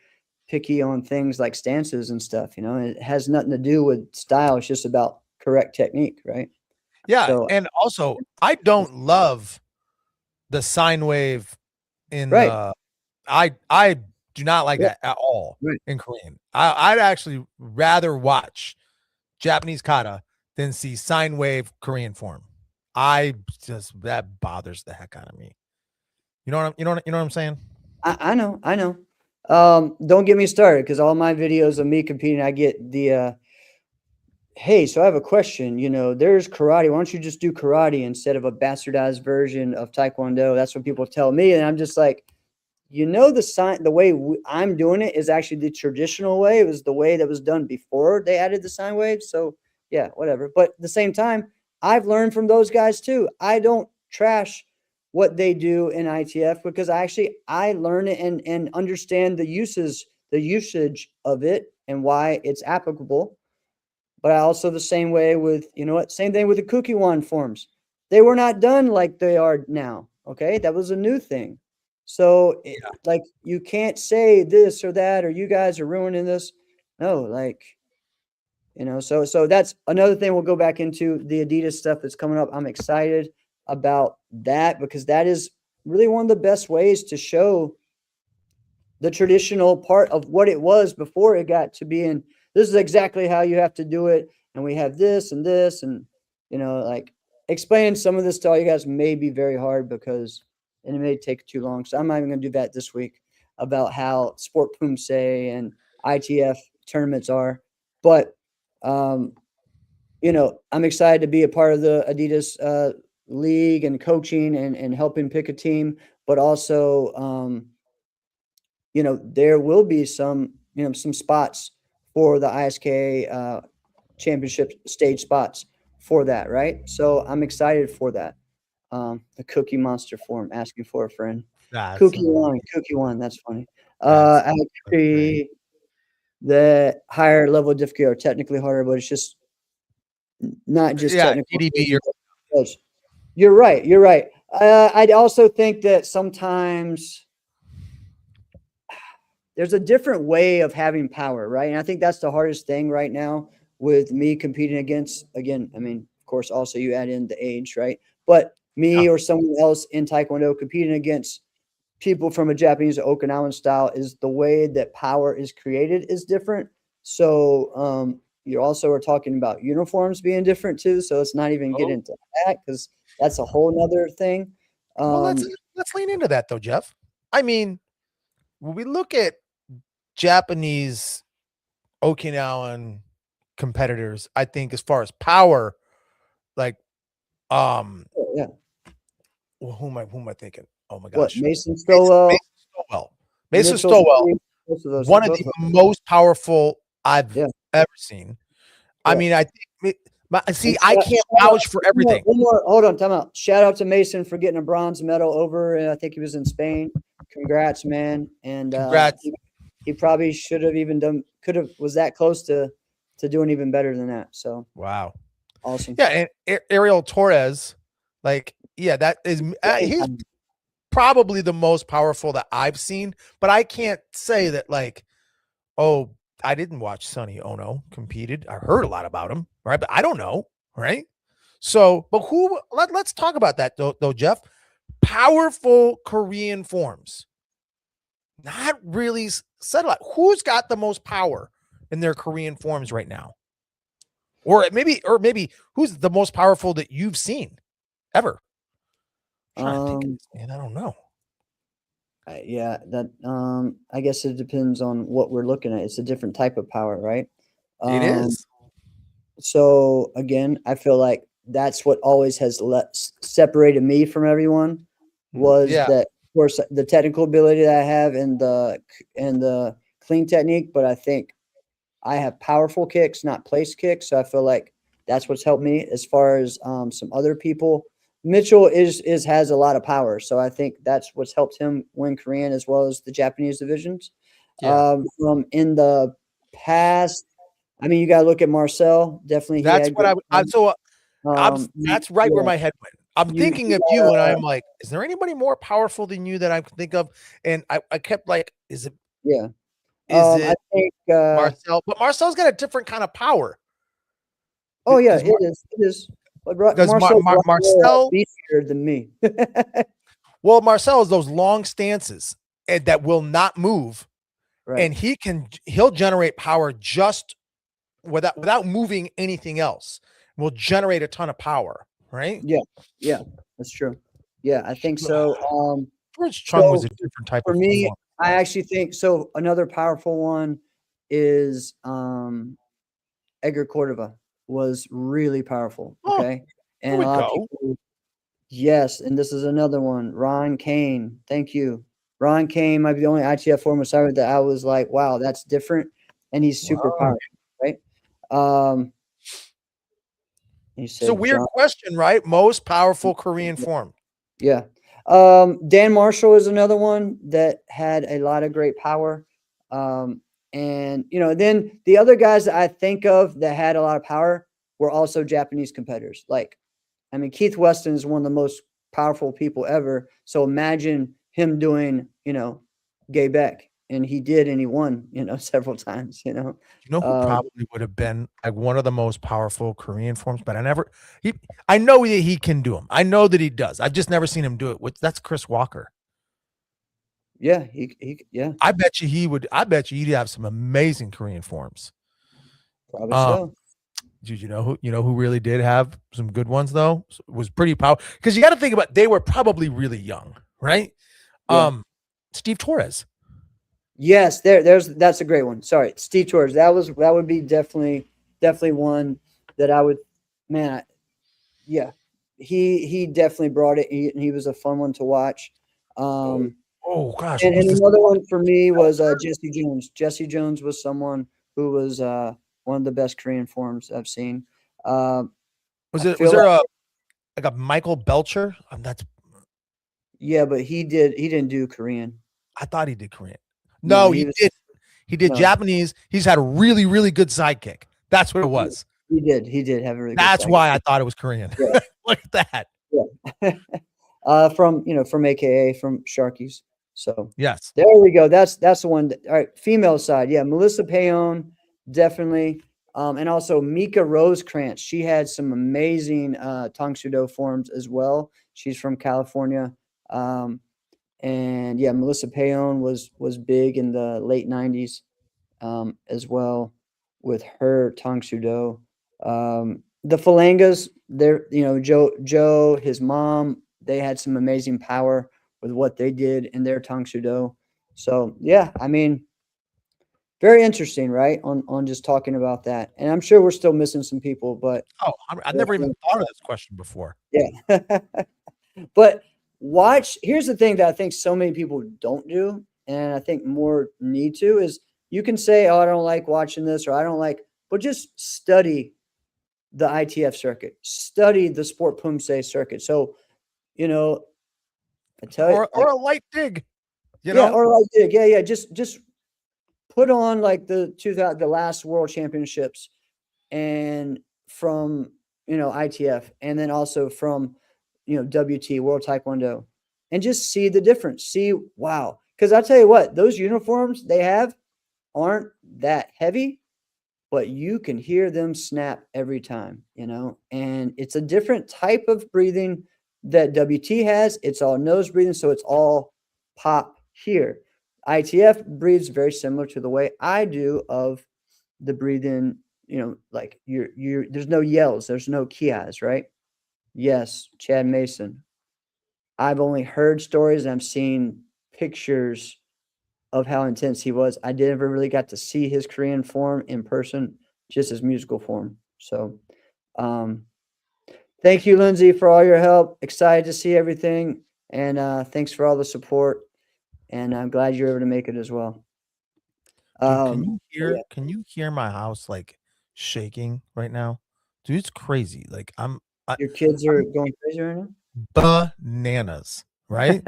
picky on things like stances and stuff. It has nothing to do with style. It's just about correct technique, right? Yeah, So, and also I don't love the sine wave in right. I do not like that at all in Korean. I'd actually rather watch Japanese kata than see sine wave Korean form. That bothers the heck out of me. You know what I'm saying? I know. Don't get me started because all my videos of me competing, I get the hey, so I have a question. There's karate. Why don't you just do karate instead of a bastardized version of Taekwondo? That's what people tell me, and I'm just like, the way I'm doing it is actually the traditional way. It was the way that was done before they added the sine wave. So yeah, whatever. But at the same time, I've learned from those guys too. I don't trash what they do in ITF because I learn it and understand the usage of it and why it's applicable. But I also the same way with, you know what, same thing with the Kukkiwon forms. They were not done like they are now. Okay. That was a new thing. So like you can't say this or that, or you guys are ruining this. No, like, you know, so that's another thing we'll go back into the Adidas stuff that's coming up. I'm excited about that because that is really one of the best ways to show the traditional part of what it was before it got to being, this is exactly how you have to do it. And we have this and this, and, you know, like explaining some of this to all you guys may be very hard because, and it may take too long. So I'm not even going to do that this week about how Sport Pumse and ITF tournaments are. But, you know, I'm excited to be a part of the Adidas league and coaching and helping pick a team, but also, you know, there will be some, you know, some spots for the ISK championship stage spots for that, right? So I'm excited for that. The Cookie Monster form, asking for a friend. Cookie one. That's funny. Actually, the higher level difficulty are technically harder, but it's just not just technical. TDB, You're right. You're right. I'd also think that sometimes there's a different way of having power, right? And I think that's the hardest thing right now with me competing against, again, I mean, of course, also you add in the age, right? But me or someone else in Taekwondo competing against people from a Japanese or Okinawan style is the way that power is created is different. So you also are talking about uniforms being different too. So let's not even get into that because that's a whole nother thing. Well, let's lean into that though, Jeff. I mean, when we look at Japanese Okinawan competitors, I think as far as power, like, yeah. Well, who am I thinking? Oh my What, gosh, Mason Stowell? Mason Stowell, one of the most powerful I've ever seen. I mean, I think. I can't vouch for everything. One more, hold on, time out. Shout out to Mason for getting a bronze medal over. I think he was in Spain. Congrats, man! And congrats. He probably should have even was that close to doing even better than that. So wow, awesome. Yeah, and Ariel Torres, like, that is he's probably the most powerful that I've seen. But I can't say that like, oh, I didn't watch Sonny Ono competed. I heard a lot about him, right? But I don't know, right? So, but let's talk about that though, Jeff. Powerful Korean forms. Not really said a lot. Who's got the most power in their Korean forms right now? Or maybe who's the most powerful that you've seen ever? I'm trying to think of this, man, I don't know. Yeah, that I guess it depends on what we're looking at. It's a different type of power, right? It is. So again, I feel like that's what always has separated me from everyone was that, of course, the technical ability that I have and the clean technique, but I think I have powerful kicks, not place kicks. So I feel like that's what's helped me as far as some other people. Mitchell has a lot of power, so I think that's what's helped him win Korean as well as the Japanese divisions. From in the past, I mean, you got to look at Marcel. Definitely, that's what that's right where my head went. I'm thinking of you, and I'm like, is there anybody more powerful than you that I can think of? And I kept like, is it? Yeah, is it? I think Marcel, but Marcel's got a different kind of power. Oh yeah, it is. Because Marcel beefier than me. Well, Marcel is those long stances that will not move, right. And he'll generate power just without moving anything else. Will generate a ton of power, right? Yeah, that's true. Yeah, I think so. George Chung was a different type for me. Form. I actually think so. Another powerful one is Edgar Cordova. Was really powerful. Okay. And a lot of people, yes. And this is another one. Ron Kane. Thank you. Ron Kane might be the only ITF former sergeant that I was like, wow, that's different. And he's super powerful. Right. It's a weird question, right? Most powerful Korean form. Yeah. Dan Marshall is another one that had a lot of great power. And, then the other guys that I think of that had a lot of power were also Japanese competitors. Keith Weston is one of the most powerful people ever. So imagine him doing, Gay Beck, and he did, and he won, several times, You know who probably would have been like one of the most powerful Korean forms, but I know that he can do them. I know that he does. I've just never seen him do it. That's Chris Walker. Yeah, yeah. I bet you he'd have some amazing Korean forms. Probably so. Did you know who really did have some good ones though? It was pretty powerful because you got to think about they were probably really young, right? Yeah. Steve Torres. Yes, that's a great one. Sorry, Steve Torres. That would be definitely one that I would, man. Yeah, he definitely brought it. He was a fun one to watch. Oh gosh! And another one for me was Jesse Jones. Jesse Jones was someone who was one of the best Korean forms I've seen. Was there a Michael Belcher? Yeah, but he didn't do Korean. I thought he did Korean. No, he did. He did Japanese. He's had a really, really good sidekick. That's what it was. He did have a really good That's sidekick. why I thought it was Korean. Yeah. Look at that. Yeah. From AKA, from Sharkies. So yes. There we go. That's the one. All right, female side. Yeah, Melissa Payon, definitely. And also Mika Rosecrans. She had some amazing Tang Soo Do forms as well. She's from California. And yeah, Melissa Payon was big in the late 90s as well with her Tang Soo Do. The Falangas, Joe, his mom, they had some amazing power with what they did in their Tang Soo Do. So yeah, very interesting, right? On just talking about that. And I'm sure we're still missing some people, but I've never even thought of this question before. Yeah. But here's the thing that I think so many people don't do, and I think more need to, is you can say, oh, I don't like watching this, or I don't like, but just study the ITF circuit, study the Sport Pumse circuit. So, I tell you, or a light dig, or a light dig. Yeah. Just put on like the last World Championships, and from ITF, and then also from WT, World Taekwondo, and just see the difference. See, wow. Because I'll tell you what, those uniforms they have aren't that heavy, but you can hear them snap every time, and it's a different type of breathing that WT has. It's all nose breathing, so it's all pop here. ITF breathes very similar to the way I do of the breathing, like there's no yells, there's no kias, right? Yes, Chad Mason. I've only heard stories and I've seen pictures of how intense he was. I never really got to see his Korean form in person, just his musical form. So thank you, Lindsay, for all your help. Excited to see everything. And thanks for all the support. And I'm glad you're able to make it as well. Dude, can you hear my house like shaking right now? Dude, it's crazy. Like your kids are going crazy right now? Bananas, right?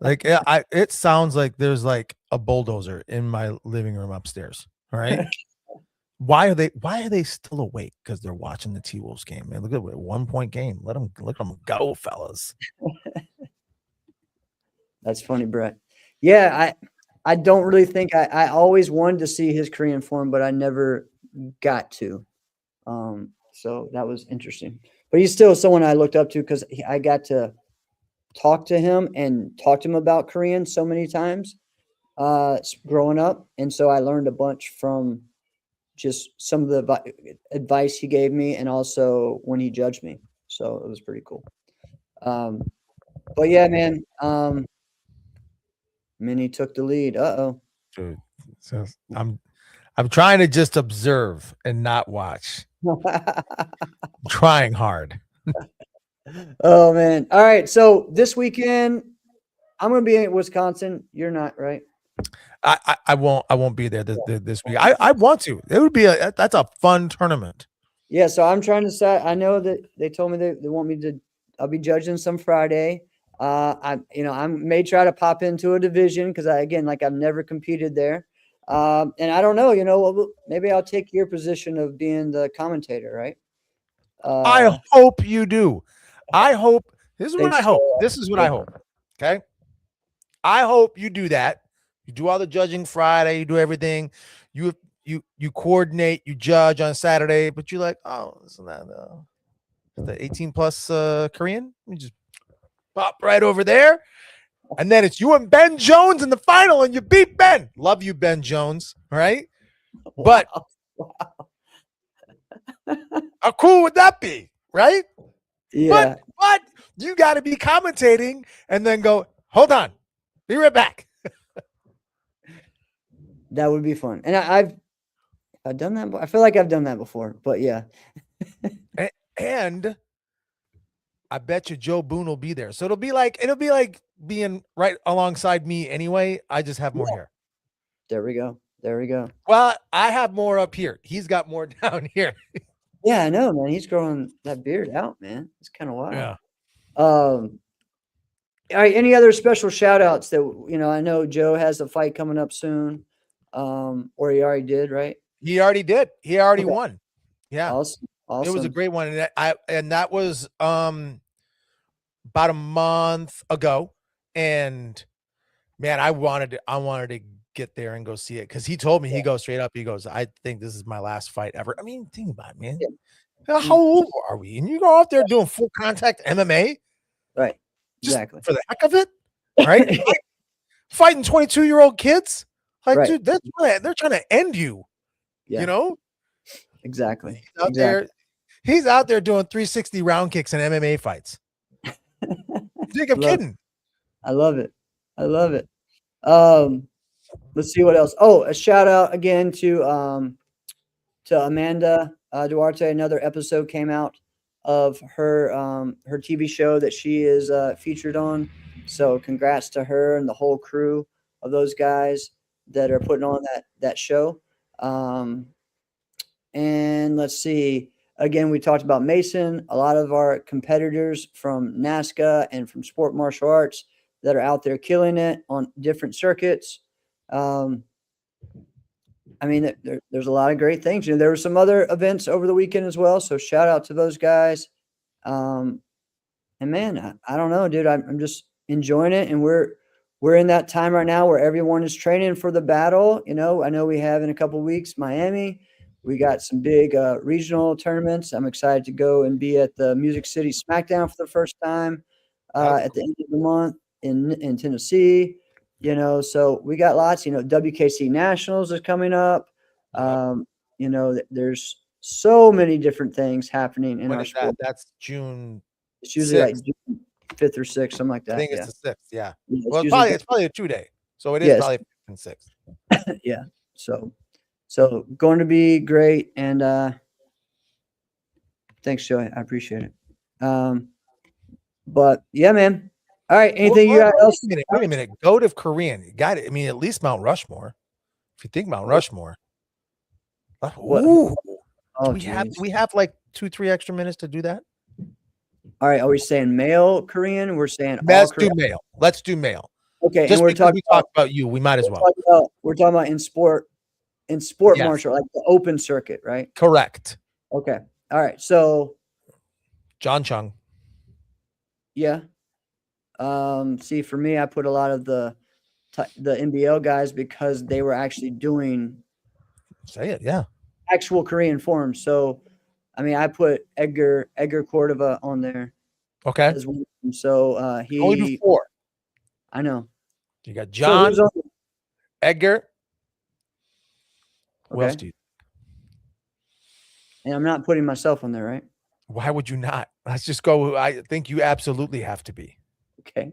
Like it sounds like there's like a bulldozer in my living room upstairs. All right. Why are they still awake? Because they're watching the T-Wolves game. Man, look at it, 1-point game. Let them go, fellas. That's funny, Brett. Yeah, I don't really think I always wanted to see his Korean form, but I never got to. So that was interesting. But he's still someone I looked up to because I got to talk to him and talk to him about Korean so many times growing up. And so I learned a bunch from just some of the advice he gave me and also when he judged me. So it was pretty cool. But yeah, man, Minnie took the lead. Dude, so I'm trying to just observe and not watch. Trying hard. Oh man. All right. So this weekend I'm gonna be in Wisconsin. You're not, right? I won't be there this week. I want to. It would be that's a fun tournament. Yeah, so I'm trying to decide. I know that they told me they want me to. I'll be judging some Friday. I may try to pop into a division because I've never competed there. And I don't know, maybe I'll take your position of being the commentator, right? I hope you do. I hope this is what Thanks, I hope. This is what I hope. Okay. I hope you do that. You do all the judging Friday, you do everything. You coordinate, you judge on Saturday, but you're like, oh, isn't that the 18 plus Korean? We just pop right over there. And then it's you and Ben Jones in the final, and you beat Ben. Love you, Ben Jones. All right. But how cool would that be? Right? yeah, But you got to be commentating and then go, hold on, be right back. that would be fun. And I've done that. I feel like I've done that before, but yeah. And I bet you Joe Boone will be there. So it'll be like being right alongside me anyway. I just have more hair. There we go. There we go. Well, I have more up here. He's got more down here. Yeah, I know, man. He's growing that beard out, man. It's kind of wild. Yeah. All right. Any other special shout outs that, I know Joe has a fight coming up soon. Or he already did, right? He already did. He already Okay. won. Yeah. Awesome. It was a great one. And that was about a month ago. And man, I wanted to get there and go see it because he told me, he goes straight up. He goes, I think this is my last fight ever. I mean, think about it, man. Yeah. How old are we? And you go out there doing full contact MMA, Right. just Exactly. for the heck of it, right? Like, fighting 22-year-old kids, like, Right. dude, they're trying to end you. Yeah. You know, Exactly. He's out there doing 360 round kicks in MMA fights. You think I'm kidding? I love it. I love it. Let's see what else. Oh, a shout out again to Amanda Duarte. Another episode came out of her TV show that she is featured on. So congrats to her and the whole crew of those guys that are putting on that show. And let's see. Again, we talked about Mason. A lot of our competitors from NASCA and from Sport Martial Arts that are out there killing it on different circuits. I mean, there's a lot of great things. There were some other events over the weekend as well. So shout out to those guys. And man, I don't know, dude. I'm just enjoying it, and we're in that time right now where everyone is training for the battle. I know we have in a couple of weeks Miami. We got some big regional tournaments. I'm excited to go and be at the Music City SmackDown for the first time at the end of the month in Tennessee. So we got lots. WKC Nationals is coming up. There's so many different things happening in our sport. That's June. It's usually 6th. like June 5th or 6th, something like that. I think it's the 6th. Yeah. Yeah, Well, it's probably a 2-day. So it is probably 5th and 6th. Yeah. So going to be great. And thanks, Joey. I appreciate it. But yeah, man. All right. Anything you got else? Wait a minute. Goat of Korean. You got it. I mean, at least Mount Rushmore. If you think Mount Rushmore. What? Ooh. Oh, we have like 2-3 extra minutes to do that. All right. Are we saying male Korean? We're saying Let's do male. Let's do male. Okay. Just and because we talked about you, we might as well. We're talking about in sport Yes. martial, like the open circuit, right? Correct. Okay. All right. So John Chung. yeah. See, for me, I put a lot of the NBL guys because they were actually doing Say it, yeah. actual Korean forms. So, I mean, I put Edgar Cordova on there. Okay. As well. So he only do 4. I know. You got John, Edgar. Who Okay. else do you? And I'm not putting myself on there, right? Why would you not? Let's just go. I think you absolutely have to be. Okay.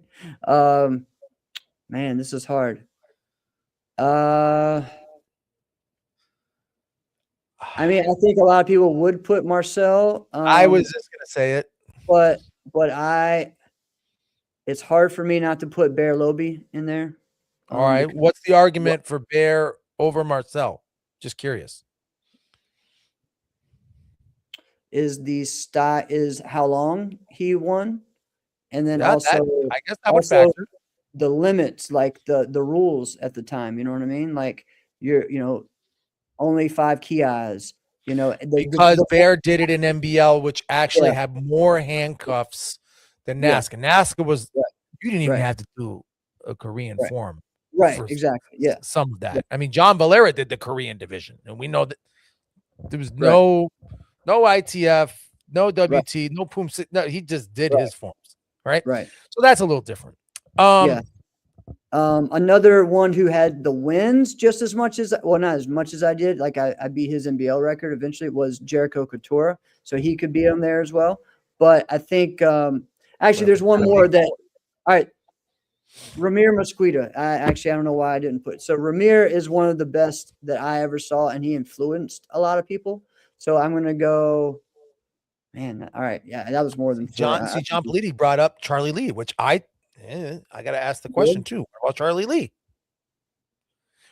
Man, this is hard. I mean, I think a lot of people would put Marcel. I was just gonna say it, but it's hard for me not to put Bear Lobie in there. All right. What's the argument for Bear over Marcel? Just curious. Is how long he won, and then Yeah, also I guess that would factor. the limits, like the rules at the time. You know what I mean? Like, only 5 Kias. Because Bear did it in NBL, which actually had more handcuffs than NASCA. NASCA was you didn't even have to do a Korean form. Right, exactly. Yeah. Some of that. I mean, John Valera did the Korean division, and we know that there was no ITF, no WT, no PUM. No, he just did his forms. Right. So that's a little different. Another one who had the wins just as much as not as much as I did. Like I beat his NBL record eventually was Jericho Couture, so he could be on there as well. But I think actually there's one more that. All right, Ramir Mosquito. I don't know why I didn't put. So Ramir is one of the best that I ever saw, and he influenced a lot of people. So I'm gonna go. Man, all right, yeah, that was more than John. John Politi brought up Charlie Lee, which I got to ask the question too. What about Charlie Lee?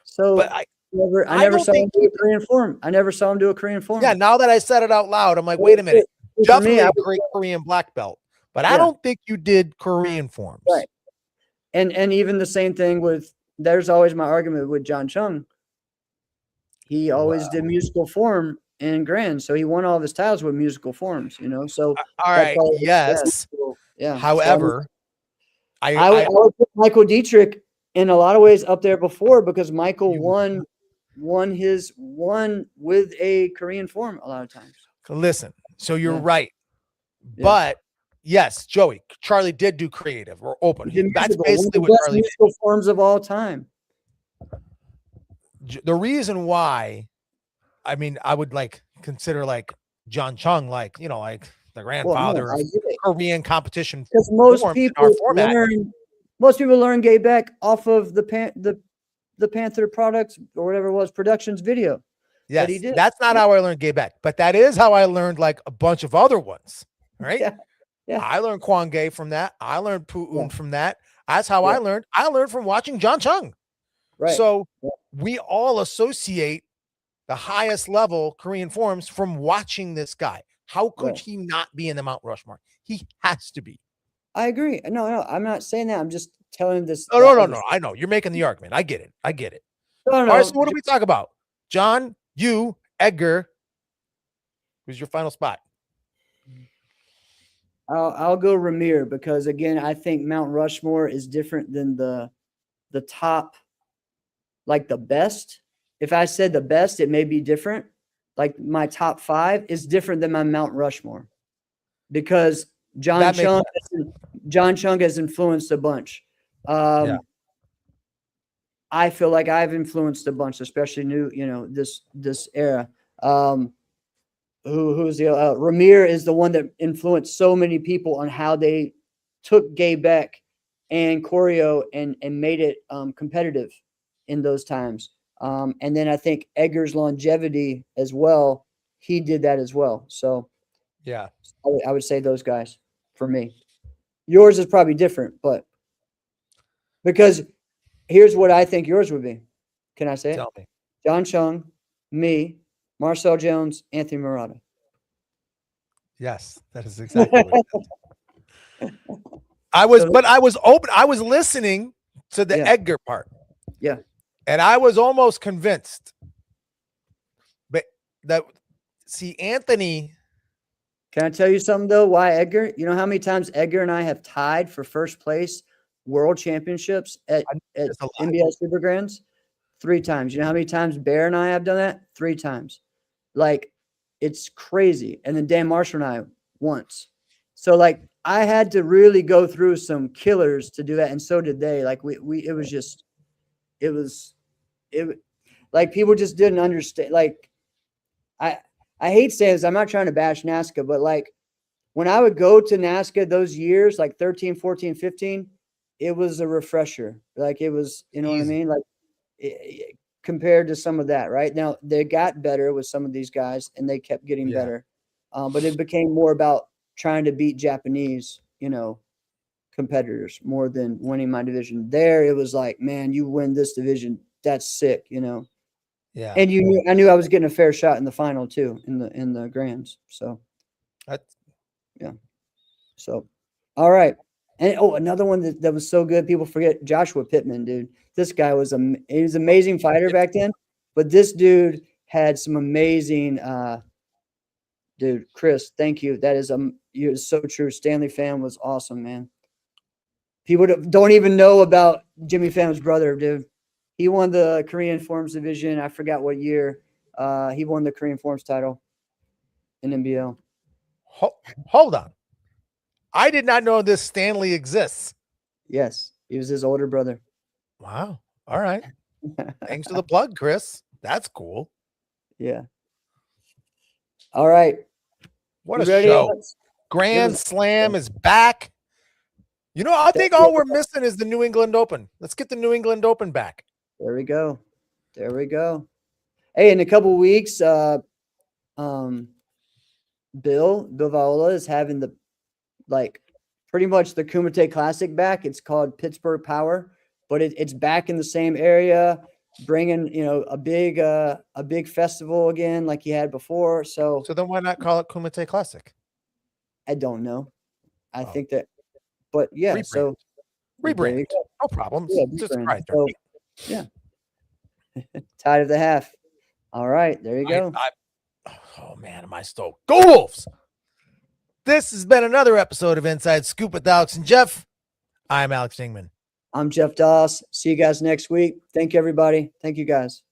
So, but I never saw him do a Korean form. I never saw him do a Korean form. Yeah, now that I said it out loud, I'm like, wait a minute. Definitely a great Korean black belt, but I don't think you did Korean forms. Right. And even the same thing with. There's always my argument with John Chung. He always did musical form in Grand, so he won all of his titles with musical forms. So all right, yes. Yeah. However. I would put Michael Dietrich in a lot of ways up there before because Michael won with a Korean form a lot of times. Listen, so you're right. But yes, Joey, Charlie did do creative or open. That's basically what Charlie musical did. Forms of all time. The reason why, I mean, I would consider John Chung, the grandfather of Korean competition. Because most people learn Gay Beck off of the Panther Products or whatever it was Productions video. Yes, that's not how I learned Gay Beck, but that is how I learned a bunch of other ones. Right? Yeah. I learned Kwang Gay from that. I learned Pu-Un from that. That's how I learned. I learned from watching John Chung. Right. So we all associate the highest level Korean forms from watching this guy. How could he not be in the Mount Rushmore? He has to be. I agree. No, I'm not saying that. I'm just telling this. No. I know. You're making the argument. I get it. No. All right, so what do we talk about? John, you, Edgar. Who's your final spot? I'll go Ramir because, again, I think Mount Rushmore is different than the top, the best. If I said the best, it may be different. My top 5 is different than my Mount Rushmore because John Chung has influenced a bunch. I feel like I've influenced a bunch, especially this era. Who's the Ramir is the one that influenced so many people on how they took Gay Beck and choreo and made it competitive in those times. And then I think Edgar's longevity as well. He did that as well. So yeah, I would say those guys for me. Yours is probably different, but because here's what I think yours would be. Can I say Tell it? me. John Chung, me, Marcel Jones, Anthony Murata. Yes, that is exactly what it is. I was open. I was listening to the Edgar part. Yeah. And I was almost convinced. But Anthony. Can I tell you something though? Why Edgar? You know how many times Edgar and I have tied for first place world championships at NBL Super Grands? 3 times. You know how many times Bear and I have done that? 3 times. It's crazy. And then Dan Marshall and I once. So I had to really go through some killers to do that, and so did they. People just didn't understand. I hate saying this. I'm not trying to bash NASCA, but when I would go to NASCA those years, 13, 14, 15, it was a refresher. It was, you know what I mean? Compared to some of that, right? Now they got better with some of these guys and they kept getting better. But it became more about trying to beat Japanese, competitors more than winning my division. There it was man, you win this division, that's sick, Yeah. And I knew I was getting a fair shot in the final too, in the grands. So So all right. And another one that was so good, people forget Joshua Pittman, dude. This guy was he was an amazing fighter back then. But this dude had some amazing. Dude, Chris, thank you. That is you're so true. Stanley Pham was awesome, man. People don't even know about Jimmy Pham's brother, dude. He won the Korean Forms division. I forgot what year. He won the Korean Forms title in NBL. Hold on. I did not know this Stanley exists. Yes, he was his older brother. Wow. All right. Thanks for the plug, Chris. That's cool. Yeah. All right. What You a ready, show. Alex? Grand Slam is back. You know, I think all we're missing is the New England Open. Let's get the New England Open back. There we go. There we go. Hey, in a couple weeks, Bill Viola is having pretty much the Kumite Classic back. It's called Pittsburgh Power, but it's back in the same area, bringing a big festival again like he had before. So then why not call it Kumite Classic? I don't know. I think that, but yeah. Rebrand. So rebrand. No problems. Yeah, Just so, yeah. Tide of the half. All right, there you go. Oh man, am I stoked? Go Wolves! This has been another episode of Inside Scoop with Alex and Jeff. I'm Alex Ingman. I'm Jeff Doss. See you guys next week. Thank you, everybody. Thank you, guys.